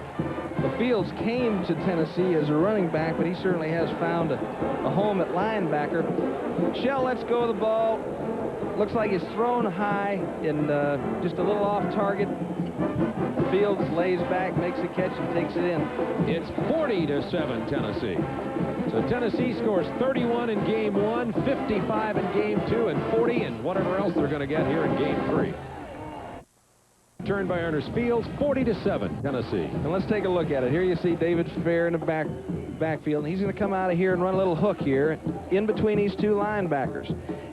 The Fields came to Tennessee as a running back, but he certainly has found a home at linebacker. Shell lets go of the ball. Looks like it's thrown high and just a little off target. Fields lays back, makes a catch, and takes it in. It's 40-7 Tennessee. So Tennessee scores 31 in game 1, 55 in game 2, and 40 and whatever else they're going to get here in game 3. Turned by Ernest Fields, 40-7 Tennessee. And let's take a look at it. Here you see David Fair in the backfield, and he's going to come out of here and run a little hook here in between these two linebackers.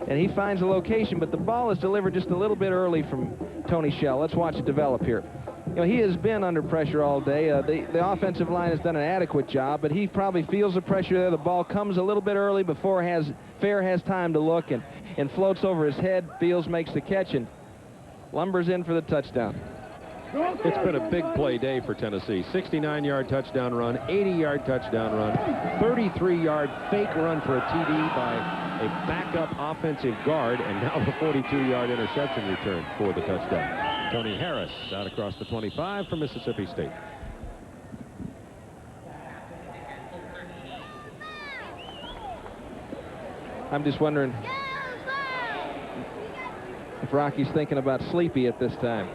And he finds a location, but the ball is delivered just a little bit early from Tony Shell. Let's watch it develop here. You know, he has been under pressure all day. The offensive line has done an adequate job, but he probably feels the pressure there. The ball comes a little bit early before Fair has time to look and floats over his head. Fields makes the catch and lumbers in for the touchdown. It's been a big play day for Tennessee. 69-yard touchdown run, 80-yard touchdown run, 33-yard fake run for a TD by a backup offensive guard, and now the 42-yard interception return for the touchdown. Tony Harris out across the 25 from Mississippi State. I'm just wondering if Rocky's thinking about Sleepy at this time.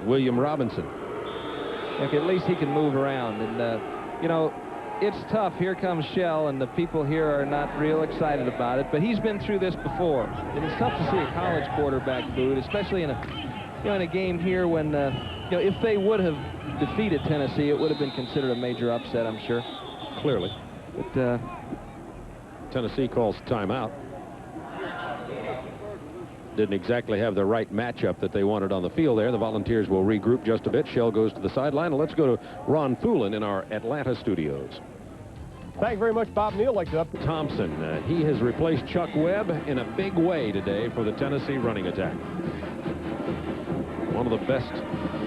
William Robinson. Look, at least he can move around. And, you know, it's tough. Here comes Shell, and the people here are not real excited about it. But he's been through this before. And it's tough to see a college quarterback booed, especially in a game here when, if they would have defeated Tennessee, it would have been considered a major upset, I'm sure. Clearly. But Tennessee calls timeout. Didn't exactly have the right matchup that they wanted on the field there. The Volunteers will regroup just a bit. Shell goes to the sideline. And let's go to Ron Thulin in our Atlanta studios. Thank you very much, Bob Neal. Like to Thompson, he has replaced Chuck Webb in a big way today for the Tennessee running attack. One of the best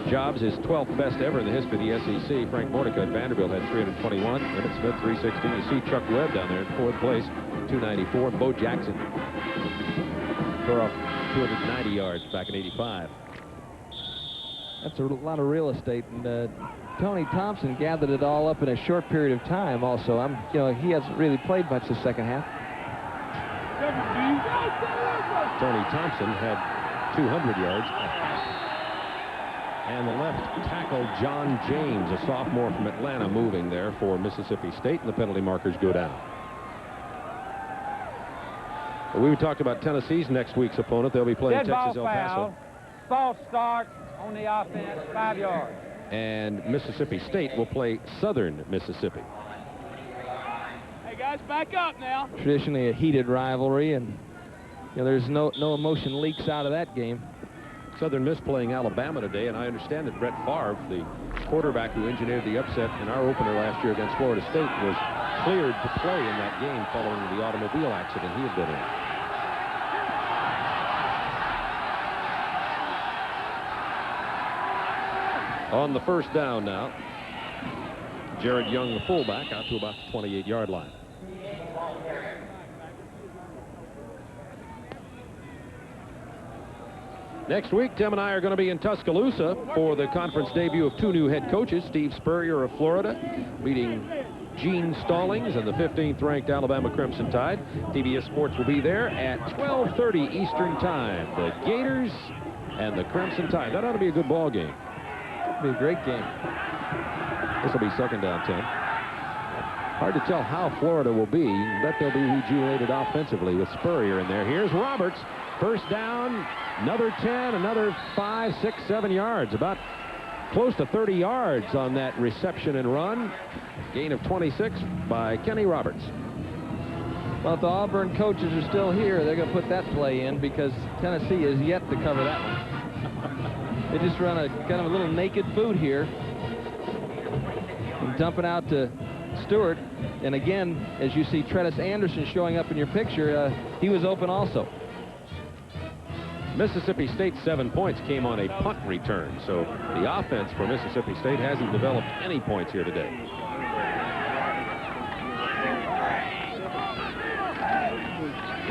jobs, his 12th best ever in the history of the SEC. Frank Mordecai at Vanderbilt had 321. Emmett Smith, 316. You see Chuck Webb down there in 4th place, 294. Bo Jackson tore off 290 yards back in '85. That's a lot of real estate, and Tony Thompson gathered it all up in a short period of time. Also, he hasn't really played much the second half. Tony Thompson had 200 yards. And the left tackle, John James, a sophomore from Atlanta, moving there for Mississippi State, and the penalty markers go down. We talked about Tennessee's next week's opponent. They'll be playing Texas El Paso. False start on the offense, 5 yards. And Mississippi State will play Southern Mississippi. Hey, guys, back up now. Traditionally a heated rivalry, and there's no emotion leaks out of that game. Southern Miss playing Alabama today, and I understand that Brett Favre, the quarterback who engineered the upset in our opener last year against Florida State, was cleared to play in that game following the automobile accident he had been in. On the first down now, Jared Young, the fullback, out to about the 28-yard line. Next week, Tim and I are going to be in Tuscaloosa for the conference debut of 2 new head coaches, Steve Spurrier of Florida, meeting Gene Stallings and the 15th-ranked Alabama Crimson Tide. TBS Sports will be there at 12:30 Eastern Time. The Gators and the Crimson Tide. That ought to be a good ball game. It'll be a great game. This will be second down 10. Hard to tell how Florida will be. Bet they'll be rejuvenated offensively with Spurrier in there. Here's Roberts. First down, another 10, another 5, 6, 7 yards. About close to 30 yards on that reception and run. Gain of 26 by Kenny Roberts. Well, if the Auburn coaches are still here, they're going to put that play in because Tennessee is yet to cover that one. They just run a kind of a little naked boot here. And dump it out to Stewart. And again, as you see Tredis Anderson showing up in your picture, he was open also. Mississippi State's 7 points came on a punt return, so the offense for Mississippi State hasn't developed any points here today.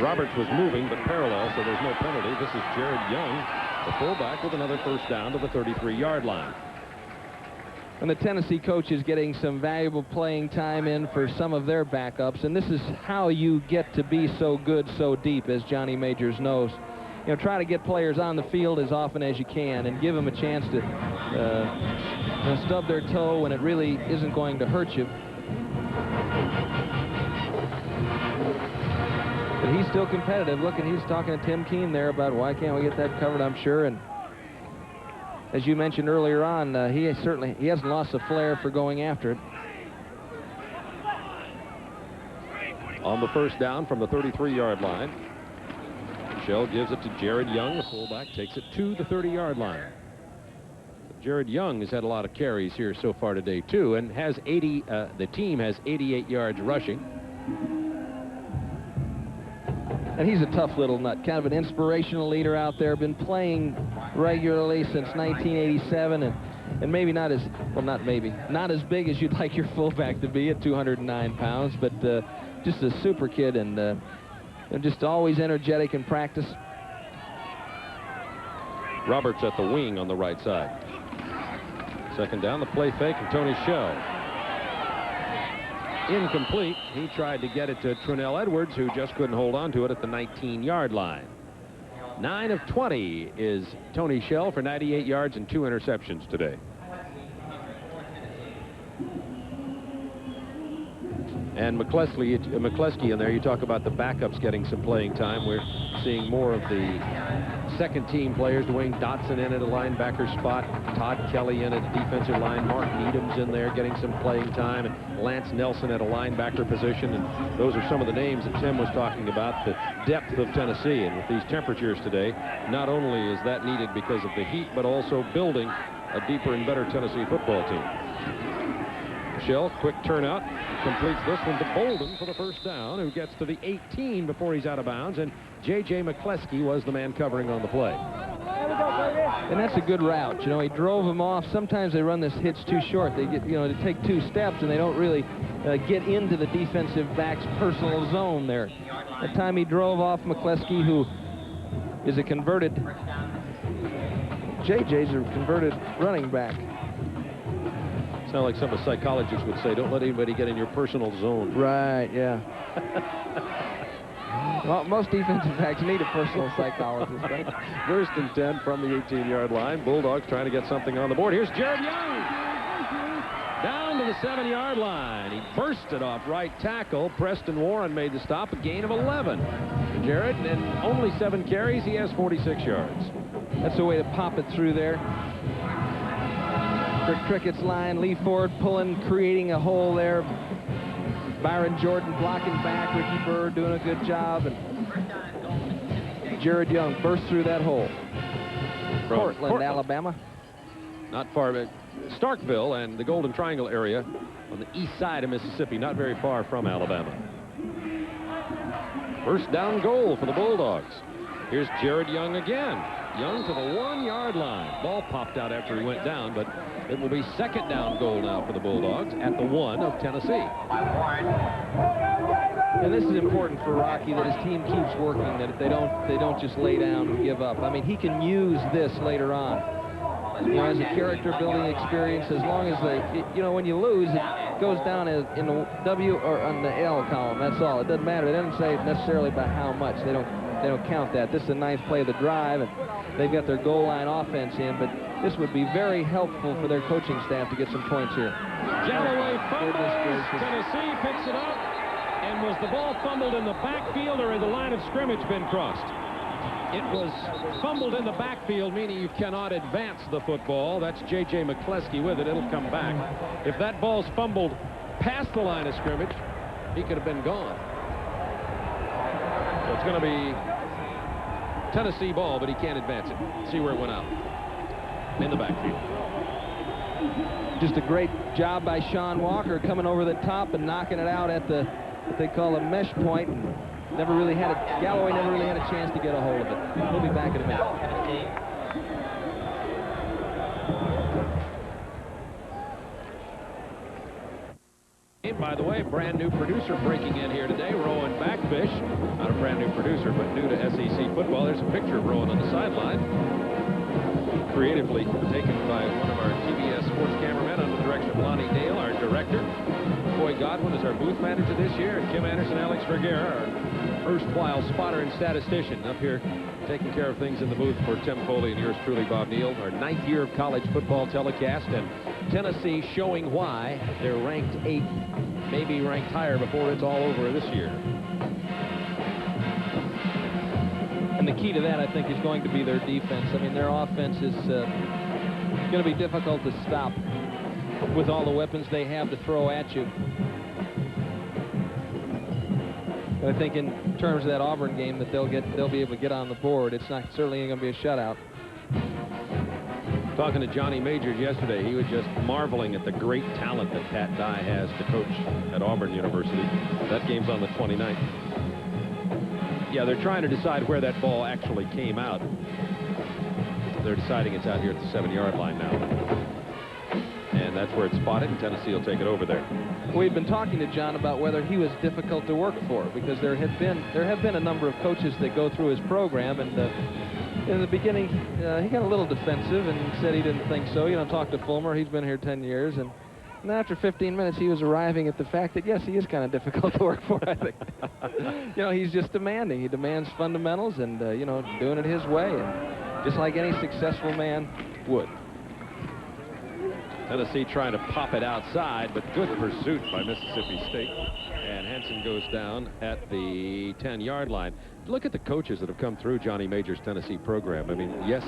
Roberts was moving but parallel, so there's no penalty. This is Jared Young, the fullback, with another first down to the 33-yard line. And the Tennessee coach is getting some valuable playing time in for some of their backups, and this is how you get to be so good so deep, as Johnny Majors knows. Try to get players on the field as often as you can and give them a chance to stub their toe when it really isn't going to hurt you. But he's still competitive. Look, and he's talking to Tim Keene there about why can't we get that covered, I'm sure. And as you mentioned earlier on, he hasn't lost a flair for going after it. On the first down from the 33-yard line, Shell gives it to Jared Young. The fullback takes it to the 30-yard line. Jared Young has had a lot of carries here so far today, too, and has the team has 88 yards rushing. And he's a tough little nut, kind of an inspirational leader out there, been playing regularly since 1987, and maybe not as, well, not as big as you'd like your fullback to be at 209 pounds, but just a super kid and just always energetic in practice. Roberts at the wing on the right side. Second down, the play fake, and Tony Shell. Incomplete. He tried to get it to Trinell Edwards, who just couldn't hold on to it at the 19-yard line. 9 of 20 is Tony Shell for 98 yards and 2 interceptions today. And McCleskey in there, you talk about the backups getting some playing time. We're seeing more of the second-team players. Dwayne Dotson in at a linebacker spot. Todd Kelly in at defensive line. Mark Needham's in there getting some playing time. And Lance Nelson at a linebacker position. And those are some of the names that Tim was talking about, the depth of Tennessee. And with these temperatures today, not only is that needed because of the heat, but also building a deeper and better Tennessee football team. Shell, quick turnout, completes this one to Bolden for the first down, who gets to the 18 before he's out of bounds, and J.J. McCleskey was the man covering on the play. And that's a good route. You know, he drove him off. Sometimes they run this hitch too short. They get, you know, to take 2 steps, and they don't really get into the defensive back's personal zone there. That time he drove off McCleskey, who is a converted, J.J.'s a converted running back. Sound like some of the psychologists would say, don't let anybody get in your personal zone. Right, yeah. Well, most defensive backs need a personal psychologist, right? First and 10 from the 18-yard line. Bulldogs trying to get something on the board. Here's Jared Young. Down to the 7-yard line. He bursted off right tackle. Preston Warren made the stop, a gain of 11. Jared, and only 7 carries. He has 46 yards. That's the way to pop it through there. For Crickett's line, Lee Ford pulling, creating a hole there. Byron Jordan blocking back. Ricky Bird doing a good job. And Jared Young burst through that hole. Portland, Alabama. Not far, but Starkville and the Golden Triangle area on the east side of Mississippi, not very far from Alabama. First down goal for the Bulldogs. Here's Jared Young again. Young to the 1-yard line. Ball popped out after he went down, but it will be second down goal now for the Bulldogs at the 1 of Tennessee. And this is important for Rocky, that his team keeps working, that they don't just lay down and give up. I mean, he can use this later on. You know, as a character building experience, as long as you know, when you lose, it goes down in the W or on the L column. That's all. It doesn't matter. It doesn't say necessarily by how much. They don't count that. This is a nice play of the drive, and they've got their goal line offense in, but this would be very helpful for their coaching staff to get some points here. Galloway fumbles. Tennessee picks it up. And was the ball fumbled in the backfield, or had the line of scrimmage been crossed? It was fumbled in the backfield, meaning you cannot advance the football. That's J.J. McCleskey with it. It'll come back. If that ball's fumbled past the line of scrimmage, he could have been gone. So it's going to be Tennessee ball, but he can't advance it. See where it went out. In the backfield. Just a great job by Sean Walker coming over the top and knocking it out at the what they call a mesh point. And Galloway never really had a chance to get a hold of it. We'll be back in a minute. By the way, brand new producer breaking in here today, Rowan Backfish. Not a brand new producer, but new to SEC football. There's a picture of Rowan on the sideline. Creatively taken by one of our TBS sports cameramen under the direction of Lonnie Dale, our director. Coy Godwin is our booth manager this year, and Kim Anderson, Alex Vergara, our erstwhile spotter and statistician, up here taking care of things in the booth for Tim Foley and yours truly, Bob Neal. Our 9th year of college football telecast, and Tennessee showing why they're ranked 8th, maybe ranked higher before it's all over this year. And the key to that, I think, is going to be their defense. I mean, their offense is going to be difficult to stop with all the weapons they have to throw at you. But I think in terms of that Auburn game, that they'll be able to get on the board. It's not certainly going to be a shutout. Talking to Johnny Majors yesterday, he was just marveling at the great talent that Pat Dye has to coach at Auburn University. That game's on the 29th. Yeah, they're trying to decide where that ball actually came out. They're deciding it's out here at the 7-yard line now. And that's where it's spotted, and Tennessee will take it over there. We've been talking to John about whether he was difficult to work for, because there have been a number of coaches that go through his program, and in the beginning he got a little defensive and said he didn't think so. You know, talked to Fulmer. He's been here 10 years, and And after 15 minutes, he was arriving at the fact that, yes, he is kind of difficult to work for, I think. You know, he's just demanding. He demands fundamentals and, you know, doing it his way, and just like any successful man would. Tennessee trying to pop it outside, but good pursuit by Mississippi State. And Henson goes down at the 10-yard line. Look at the coaches that have come through Johnny Majors' Tennessee program. I mean, yes,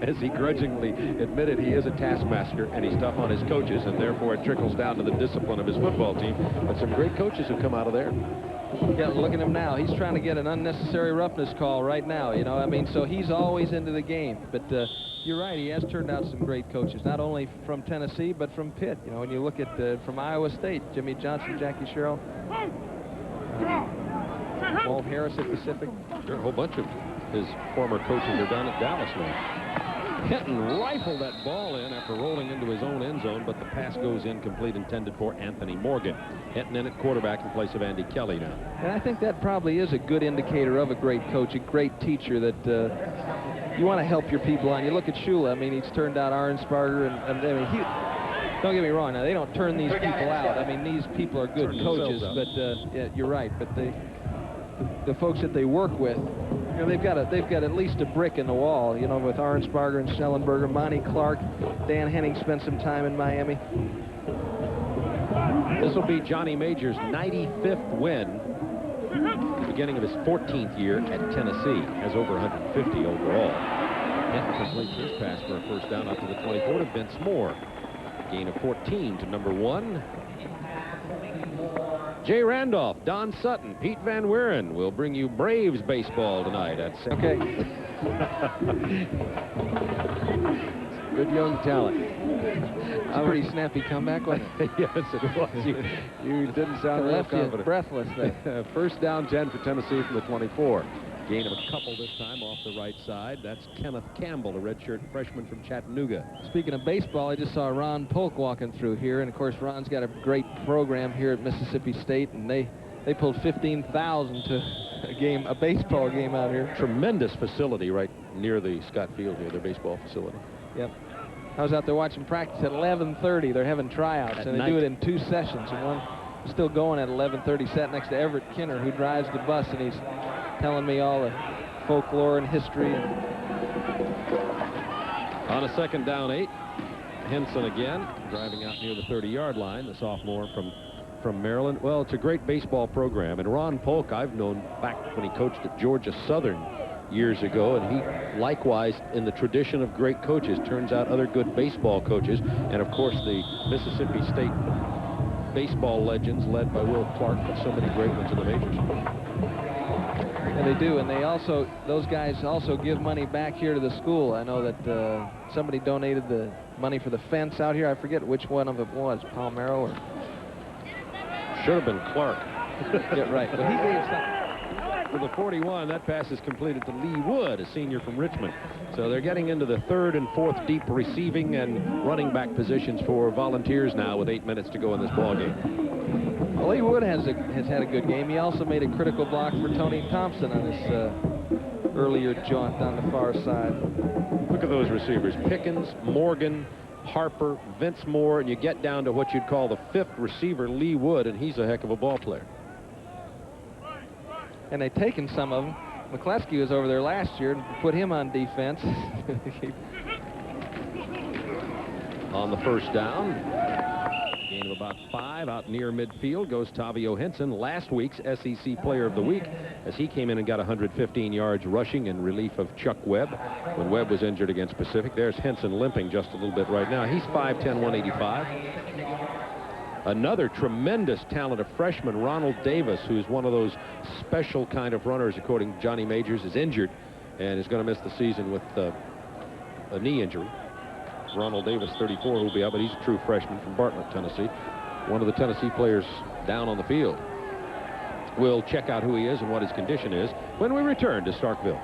as he grudgingly admitted, he is a taskmaster and he's tough on his coaches, and therefore it trickles down to the discipline of his football team. But some great coaches have come out of there. Yeah, look at him now. He's trying to get an unnecessary roughness call right now, you know. I mean, so he's always into the game. But you're right, he has turned out some great coaches, not only from Tennessee, but from Pitt. You know, when you look at from Iowa State, Jimmy Johnson, Jackie Sherrill, Walt Harris at Pacific. Sure, a whole bunch of his former coaches are down at Dallas now. Hinton rifled that ball in after rolling into his own end zone, but the pass goes incomplete, intended for Anthony Morgan. Hinton in at quarterback in place of Andy Kelly now. And I think that probably is a good indicator of a great coach, a great teacher, that you want to help your people on. You look at Shula, I mean, he's turned out Arnsparger, and I mean, don't get me wrong, now they don't turn these people out. I mean, these people are good coaches, but yeah, you're right, but the folks that they work with, you know, they've got at least a brick in the wall, you know, with Arnsparger and Schellenberger. Monty Clark, Dan Henning spent some time in Miami. This will be Johnny Majors' 95th win, the beginning of his 14th year at Tennessee, has over 150 overall. Hinton completes his pass for a first down up to the 24 to Vince Moore. Gain of 14 to number 1. Jay Randolph, Don Sutton, Pete Van Wieren will bring you Braves baseball tonight at 6. Okay. Good young talent. A pretty snappy comeback, wasn't it? Yes, it was. You didn't sound real left you confident. breathless there. First down 10 for Tennessee from the 24. Gain of a couple this time off the right side. That's Kenneth Campbell, a redshirt freshman from Chattanooga. Speaking of baseball, I just saw Ron Polk walking through here, and of course Ron's got a great program here at Mississippi State, and they pulled 15,000 to a baseball game out here. Tremendous facility right near the Scott Field here, their baseball facility. Yep. I was out there watching practice at 11:30. They're having tryouts, and they do it in 2 sessions, and one is still going at 11:30. Sat next to Everett Kinner, who drives the bus, and he's telling me all the folklore and history. On a second down 8, Henson again, driving out near the 30-yard line, the sophomore from Maryland. Well, it's a great baseball program, and Ron Polk I've known back when he coached at Georgia Southern years ago, and he likewise, in the tradition of great coaches, turns out other good baseball coaches, and of course the Mississippi State baseball legends led by Will Clark, but so many great ones in the majors. And they do, and those guys also give money back here to the school. I know that somebody donated the money for the fence out here. I forget which one of it was, Palmero or... Should have been Clark. Yeah, right, but he gave something. For the 41, that pass is completed to Lee Wood, a senior from Richmond. So they're getting into the 3rd and 4th deep receiving and running back positions for Volunteers now with 8 minutes to go in this ball game. Well, Lee Wood has had a good game. He also made a critical block for Tony Thompson on this earlier jaunt down the far side. Look at those receivers: Pickens, Morgan, Harper, Vince Moore, and you get down to what you'd call the 5th receiver, Lee Wood, and he's a heck of a ball player. And they've taken some of them. McCleskey was over there last year and put him on defense. On the first down, gain of about 5 out near midfield goes Tavio Henson, last week's SEC Player of the Week, as he came in and got 115 yards rushing in relief of Chuck Webb when Webb was injured against Pacific. There's Henson limping just a little bit right now. He's 5'10", 185. Another tremendous talent, a freshman, Ronald Davis, who's one of those special kind of runners, according to Johnny Majors, is injured and is going to miss the season with a knee injury. Ronald Davis, 34, will be out, but he's a true freshman from Bartlett, Tennessee. One of the Tennessee players down on the field. We'll check out who he is and what his condition is when we return to Starkville.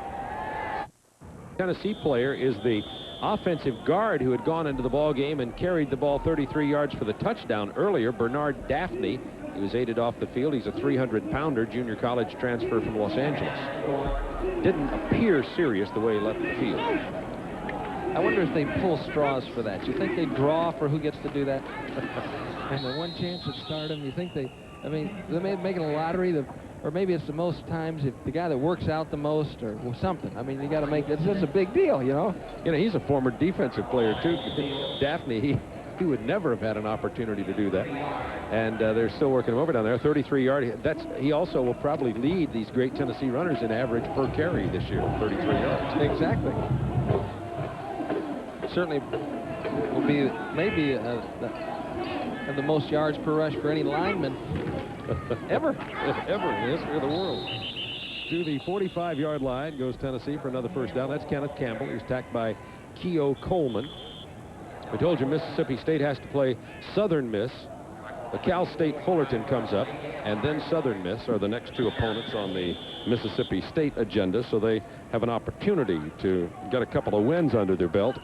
Tennessee player is the offensive guard who had gone into the ball game and carried the ball 33 yards for the touchdown earlier, Bernard Daphne. He was aided off the field. He's a 300-pounder junior college transfer from Los Angeles. Didn't appear serious the way he left the field. I wonder if they pull straws for that. You think they draw for who gets to do that? And the one chance at stardom, you think they, I mean, they may make it a lottery, or maybe it's the most times if the guy that works out the most or something. I mean, you got to make, it's a big deal, you know? You know, he's a former defensive player, too. Daphne, he would never have had an opportunity to do that. And they're still working him over down there. 33-yard. He also will probably lead these great Tennessee runners in average per carry this year, 33 yards. Exactly. Certainly will be maybe the most yards per rush for any lineman ever in the history of the world. To the 45-yard line goes Tennessee for another first down. That's Kenneth Campbell. He's tacked by Keough Coleman. I told you Mississippi State has to play Southern Miss. The Cal State Fullerton comes up, and then Southern Miss are the next two opponents on the Mississippi State agenda, so they have an opportunity to get a couple of wins under their belt.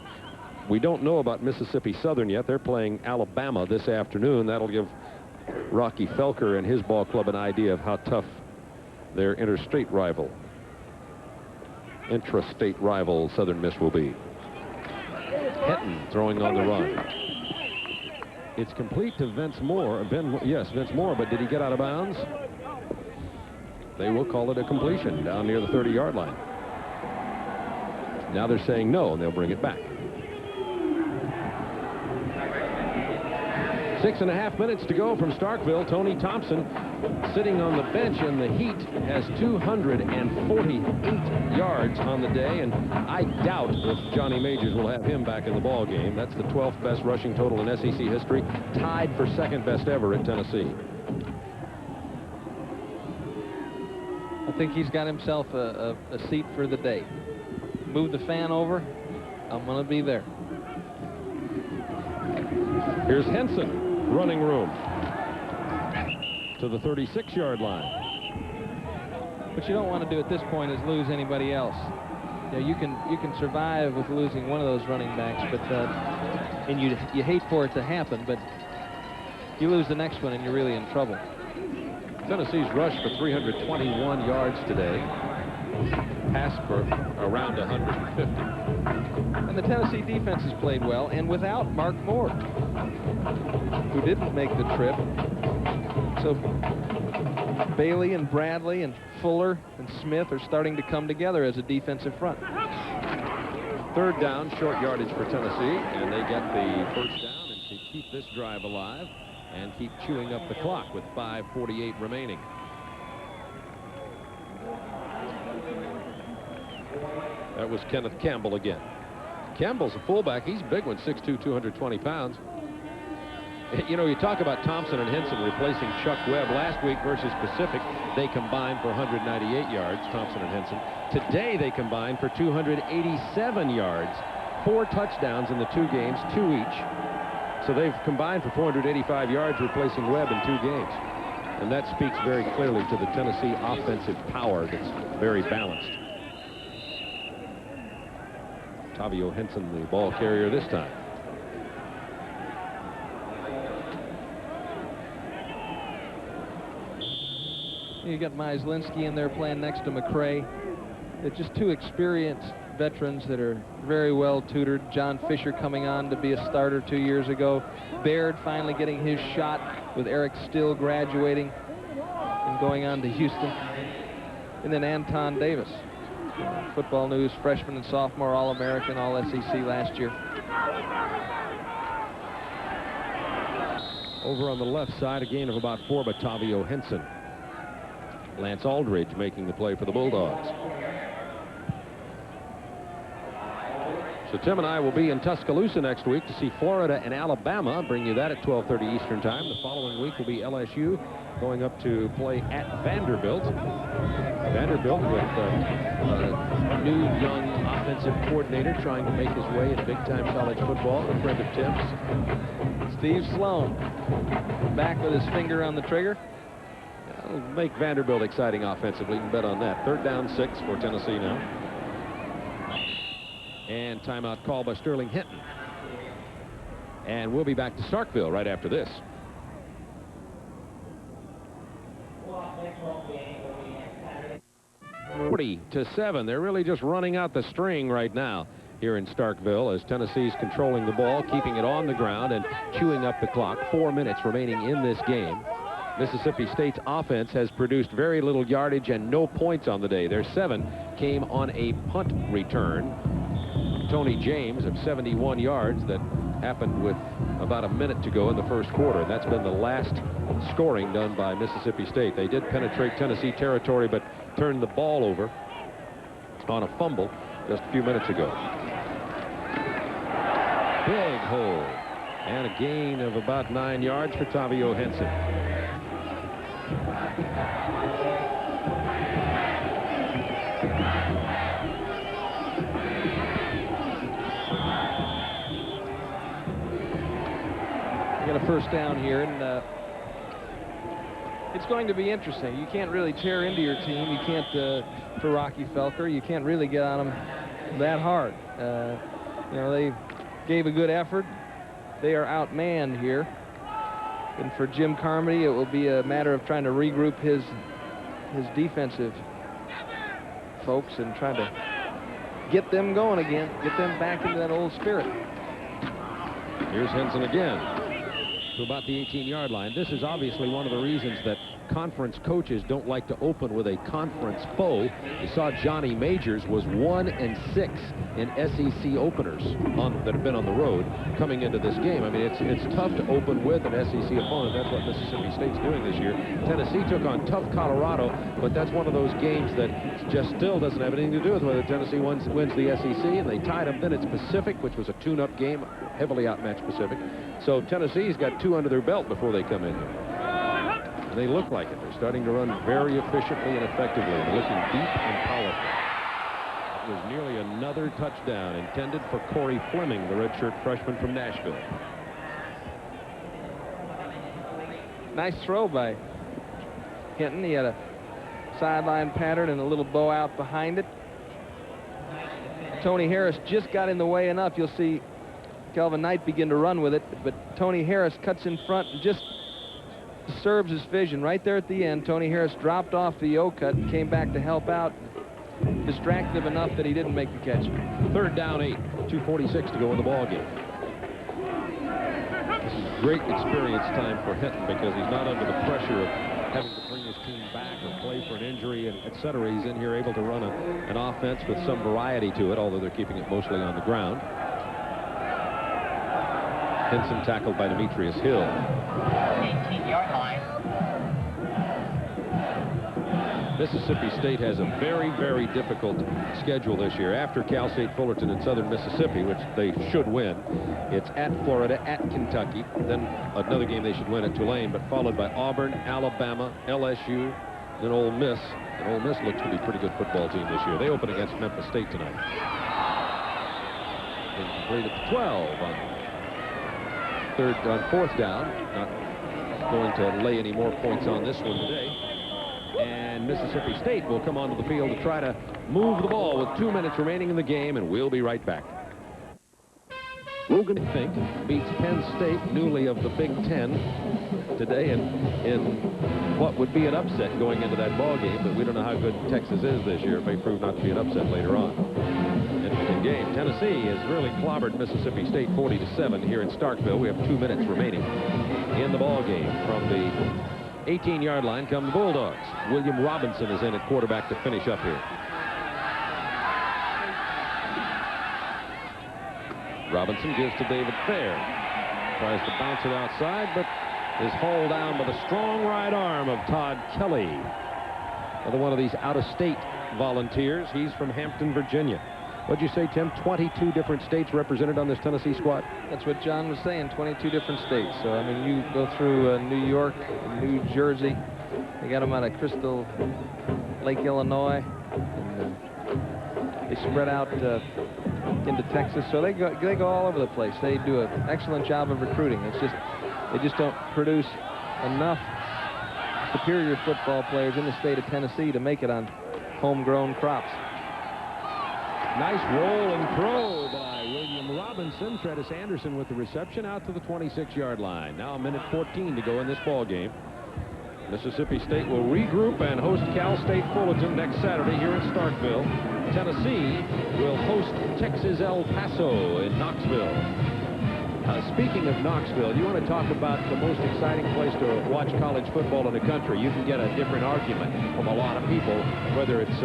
We don't know about Mississippi Southern yet. They're playing Alabama this afternoon. That'll give Rocky Felker and his ball club an idea of how tough their intrastate rival Southern Miss will be. Hinton throwing on the run. It's complete to Vince Moore. Vince Moore, but did he get out of bounds? They will call it a completion down near the 30-yard line. Now they're saying no, and they'll bring it back. 6.5 minutes to go from Starkville. Tony Thompson, sitting on the bench in the heat, has 248 yards on the day, and I doubt if Johnny Majors will have him back in the ball game. That's the 12th best rushing total in SEC history, tied for second best ever at Tennessee. I think he's got himself a seat for the day. Move the fan over. I'm going to be there. Here's Henson. Running room to the 36-yard line. What you don't want to do at this point is lose anybody else. You know, you can survive with losing one of those running backs, but and you hate for it to happen, but you lose the next one and you're really in trouble. Tennessee's rushed for 321 yards today. Passed for around 150. And the Tennessee defense has played well, and without Mark Moore, who didn't make the trip. So Bailey and Bradley and Fuller and Smith are starting to come together as a defensive front. Third down, short yardage for Tennessee, and they get the first down and to keep this drive alive and keep chewing up the clock with 5:48 remaining. That was Kenneth Campbell again. Campbell's a fullback. He's a big one, 6'2", 220 pounds. You know, you talk about Thompson and Henson replacing Chuck Webb. Last week versus Pacific, they combined for 198 yards, Thompson and Henson. Today, they combined for 287 yards, 4 touchdowns in the 2 games, 2 each. So they've combined for 485 yards, replacing Webb in 2 games. And that speaks very clearly to the Tennessee offensive power that's very balanced. Tavio Henson, the ball carrier this time. You got Myslinski in there playing next to McCray. They're just 2 experienced veterans that are very well tutored. John Fisher coming on to be a starter 2 years ago. Baird finally getting his shot with Eric Still graduating and going on to Houston. And then Anton Davis, Football News freshman and sophomore All-American, All-SEC last year. Over on the left side, a gain of about 4 by Tavio Henson. Lance Aldridge making the play for the Bulldogs. So Tim and I will be in Tuscaloosa next week to see Florida and Alabama. Bring you that at 12:30 Eastern Time. The following week will be LSU going up to play at Vanderbilt. Vanderbilt with a new young offensive coordinator trying to make his way in big-time college football, a friend of Tim's. Steve Sloan back with his finger on the trigger. That'll make Vanderbilt exciting offensively. You can bet on that. 3rd down 6 for Tennessee now. And timeout call by Sterling Hinton. And we'll be back to Starkville right after this. 40-7. They're really just running out the string right now. here in Starkville as Tennessee's controlling the ball, keeping it on the ground and chewing up the clock. 4 minutes remaining in this game. Mississippi State's offense has produced very little yardage and no points on the day. Their 7 came on a punt return. Tony James of 71 yards that happened with about a minute to go in the first quarter. That's been the last scoring done by Mississippi State. They did penetrate Tennessee territory, but turned the ball over on a fumble just a few minutes ago. Big hole. And a gain of about 9 yards for Tavio Henson. We got a first down here, and it's going to be interesting. You can't really tear into your team. You can't, for Rocky Felker, you can't really get on them that hard. You know, they gave a good effort. They are outmanned here. And for Jim Carmody, it will be a matter of trying to regroup his defensive folks and trying to get them going again, get them back into that old spirit. Here's Henson again to about the 18-yard line. This is obviously one of the reasons that conference coaches don't like to open with a conference foe. You saw Johnny Majors was 1-6 in SEC openers that have been on the road coming into this game. I mean, it's tough to open with an SEC opponent. That's what Mississippi State's doing this year. Tennessee took on tough Colorado, but that's one of those games that just still doesn't have anything to do with whether Tennessee wins the SEC, and they tied them. Then it's Pacific, which was a tune-up game, heavily outmatched Pacific. So Tennessee's got 2 under their belt before they come in here. And they look like it. They're starting to run very efficiently and effectively. They're looking deep and powerful. It was nearly another touchdown intended for Corey Fleming, the redshirt freshman from Nashville. Nice throw by Hinton. He had a sideline pattern and a little bow out behind it. Tony Harris just got in the way enough. You'll see Kelvin Knight begin to run with it, but Tony Harris cuts in front and just disturbs his vision. Right there at the end, Tony Harris dropped off the O-cut and came back to help out. Distracted him enough that he didn't make the catch. 3rd down 8, 2:46 to go in the ball game. This is great experience time for Hinton because he's not under the pressure of having to bring his team back or play for an injury, and etc. He's in here able to run an offense with some variety to it, although they're keeping it mostly on the ground. Henson tackled by Demetrius Hill. 18-yard line. Mississippi State has a very, very difficult schedule this year. After Cal State Fullerton and Southern Mississippi, which they should win, it's at Florida, at Kentucky, then another game they should win at Tulane, but followed by Auburn, Alabama, LSU, then Ole Miss. And Ole Miss looks to be a pretty good football team this year. They open against Memphis State tonight. Incomplete at 12 on 4th down. Not going to lay any more points on this one today. And Mississippi State will come onto the field to try to move the ball with 2 minutes remaining in the game, and we'll be right back. Logan Fink beats Penn State, newly of the Big Ten, today in what would be an upset going into that ball game, but we don't know how good Texas is this year. It may prove not to be an upset later on. Interesting game. Tennessee has really clobbered Mississippi State 40-7 here in Starkville. We have 2 minutes remaining in the ball game. From the 18-yard line come the Bulldogs. William Robinson is in at quarterback to finish up here. Robinson gives to David Fair. Tries to bounce it outside, but is hauled down by the strong right arm of Todd Kelly. Another one of these out-of-state volunteers. He's from Hampton, Virginia. What'd you say, Tim? 22 different states represented on this Tennessee squad? That's what John was saying, 22 different states. So, I mean, you go through New York, New Jersey. They got them out of Crystal Lake, Illinois. And they spread out into Texas. So they go all over the place. They do an excellent job of recruiting. It's just they just don't produce enough superior football players in the state of Tennessee to make it on homegrown crops. Nice roll and throw by William Robinson. Tredis Anderson with the reception out to the 26-yard line. Now a minute 14 to go in this ball game. Mississippi State will regroup and host Cal State Fullerton next Saturday here in Starkville. Tennessee will host Texas El Paso in Knoxville. Speaking of Knoxville, you want to talk about the most exciting place to watch college football in the country. You can get a different argument from a lot of people, whether it's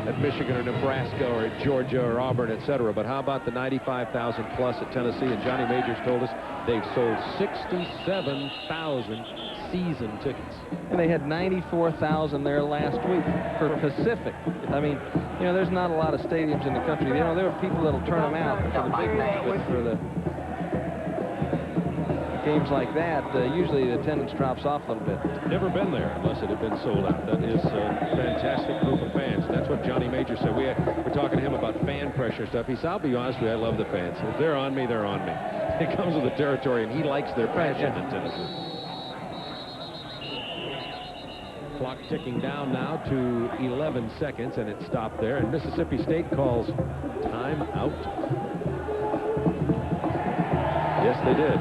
at Michigan or Nebraska or at Georgia or Auburn, etc. But how about the 95,000 plus at Tennessee? And Johnny Majors told us they've sold 67,000 season tickets. And they had 94,000 there last week for Pacific. I mean, you know, there's not a lot of stadiums in the country. You know, there are people that'll turn them out for the big ones, but for the games like that, usually the attendance drops off a little bit. Never been there unless it had been sold out. That is a fantastic group of fans. That's what Johnny Major said. We're talking to him about fan pressure stuff. He said, I'll be honest with you, I love the fans. If they're on me, they're on me. It comes with the territory, and he likes their passion in Tennessee. Clock ticking down now to 11 seconds, and it stopped there. And Mississippi State calls time out. Yes, they did.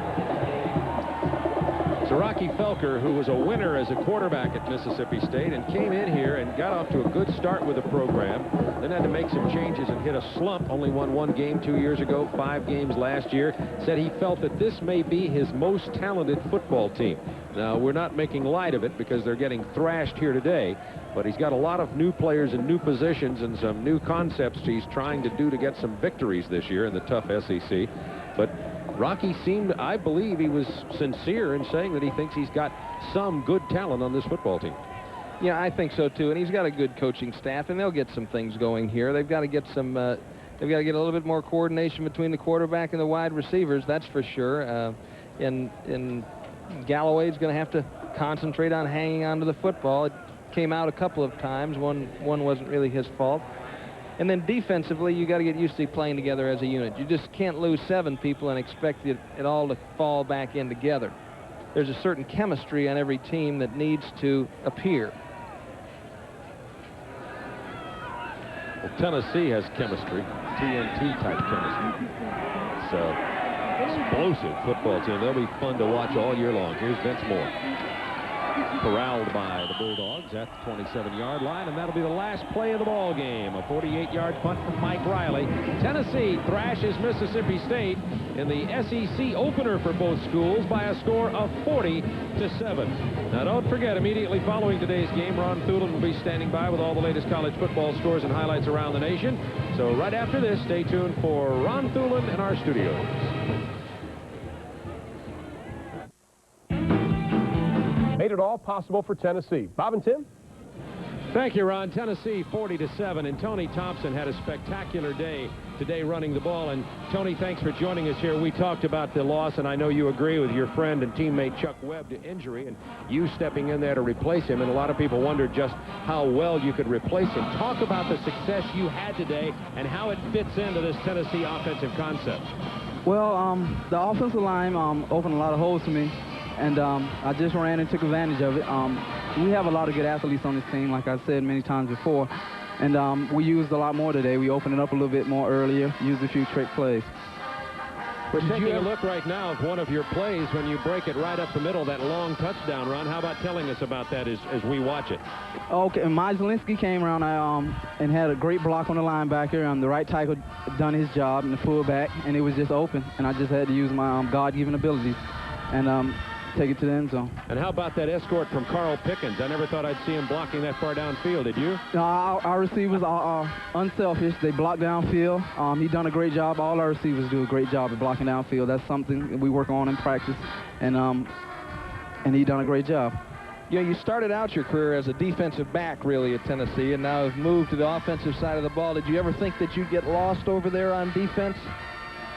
So Rocky Felker, who was a winner as a quarterback at Mississippi State and came in here and got off to a good start with the program, then had to make some changes and hit a slump. Only won 1 game 2 years ago, 5 games last year. Said he felt that this may be his most talented football team. Now, we're not making light of it because they're getting thrashed here today, but he's got a lot of new players in new positions and some new concepts he's trying to do to get some victories this year in the tough SEC. But Rocky seemed, I believe he was sincere in saying that he thinks he's got some good talent on this football team. Yeah, I think so too. And he's got a good coaching staff, and they'll get some things going here. They've got to get some, they've got to get a little bit more coordination between the quarterback and the wide receivers, that's for sure. And Galloway's going to have to concentrate on hanging on to the football. It came out a couple of times. One wasn't really his fault. And then defensively, you got to get used to playing together as a unit. You just can't lose 7 people and expect it all to fall back in together. There's a certain chemistry on every team that needs to appear. Well, Tennessee has chemistry, TNT type chemistry. So, explosive football team. They'll be fun to watch all year long. Here's Vince Moore. Corralled by the Bulldogs at the 27-yard line, and that'll be the last play of the ball game. A 48-yard punt from Mike Riley. Tennessee thrashes Mississippi State in the SEC opener for both schools by a score of 40-7. Now, don't forget, immediately following today's game, Ron Thulin will be standing by with all the latest college football scores and highlights around the nation. So right after this, stay tuned for Ron Thulin in our studios. Made it all possible for Tennessee. Bob and Tim? Thank you, Ron. Tennessee 40-7, and Tony Thompson had a spectacular day today running the ball. And Tony, thanks for joining us here. We talked about the loss, and I know you agree with your friend and teammate Chuck Webb to injury, and you stepping in there to replace him. And a lot of people wondered just how well you could replace him. Talk about the success you had today and how it fits into this Tennessee offensive concept. Well, the offensive line opened a lot of holes for me. And I just ran and took advantage of it. We have a lot of good athletes on this team, like I said many times before. And we used a lot more today. We opened it up a little bit more earlier, used a few trick plays. We're taking a look right now at one of your plays when you break it right up the middle, that long touchdown run. How about telling us about that as we watch it? Okay, Mike Zielinski came around and had a great block on the linebacker. The right tackle done his job, and the fullback, and it was just open. And I just had to use my God-given abilities and take it to the end zone. And how about that escort from Carl Pickens? I never thought I'd see him blocking that far downfield. Did you? No, our receivers are unselfish. They block downfield. He done a great job. All our receivers do a great job of blocking downfield. That's something we work on in practice, and he done a great job. You know, you started out your career as a defensive back, really, at Tennessee, and now have moved to the offensive side of the ball. Did you ever think that you'd get lost over there on defense?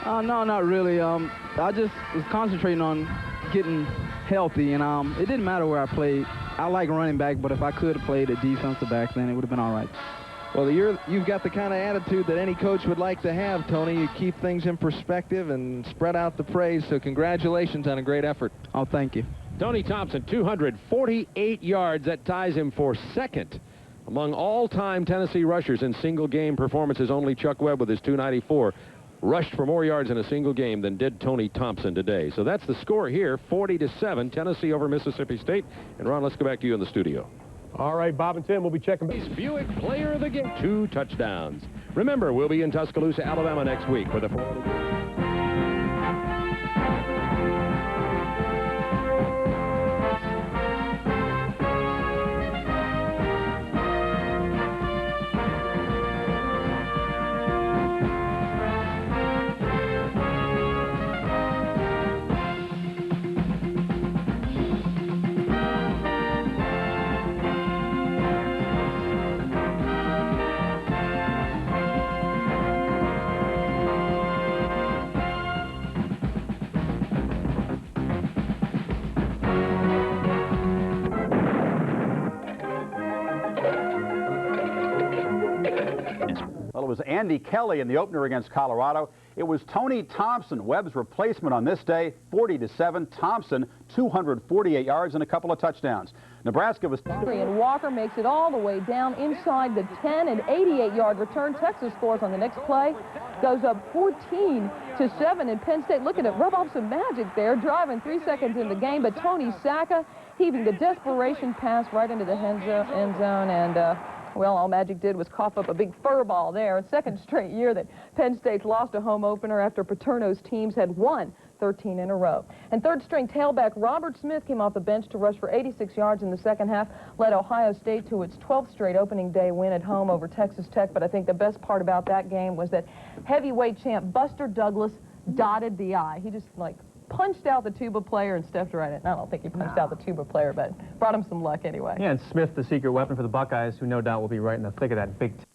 No, not really. I just was concentrating on getting healthy, and it didn't matter where I played. I like running back, but if I could have played at defensive back, then it would have been all right. Well, you've got the kind of attitude that any coach would like to have, Tony. You keep things in perspective and spread out the praise, so congratulations on a great effort. Oh, thank you. Tony Thompson, 248 yards. That ties him for second among all-time Tennessee rushers in single-game performances. Only Chuck Webb with his 294. rushed for more yards in a single game than did Tony Thompson today. So that's the score here, 40-7, Tennessee over Mississippi State. And Ron, let's go back to you in the studio. All right, Bob and Tim, we'll be checking. Buick Player of the Game, 2 touchdowns. Remember, we'll be in Tuscaloosa, Alabama next week for the Well, it was Andy Kelly in the opener against Colorado. It was Tony Thompson, Webb's replacement on this day, 40-7. Thompson, 248 yards and a couple of touchdowns. Nebraska was... And Walker makes it all the way down inside the 10, an 88-yard return. Texas scores on the next play, goes up 14-7, and Penn State looking to rub off some magic there, driving 3 seconds in the game, but Tony Sacca heaving the desperation pass right into the end zone, and well, all Magic did was cough up a big fur ball there. A second straight year that Penn State's lost a home opener after Paterno's teams had won 13 in a row. And third-string tailback Robert Smith came off the bench to rush for 86 yards in the second half, led Ohio State to its 12th straight opening day win at home over Texas Tech. But I think the best part about that game was that heavyweight champ Buster Douglas dotted the I. He just, like, punched out the tuba player and stepped right in. I don't think he punched out the tuba player, but brought him some luck anyway. Yeah, and Smith, the secret weapon for the Buckeyes, who no doubt will be right in the thick of that Big Ten.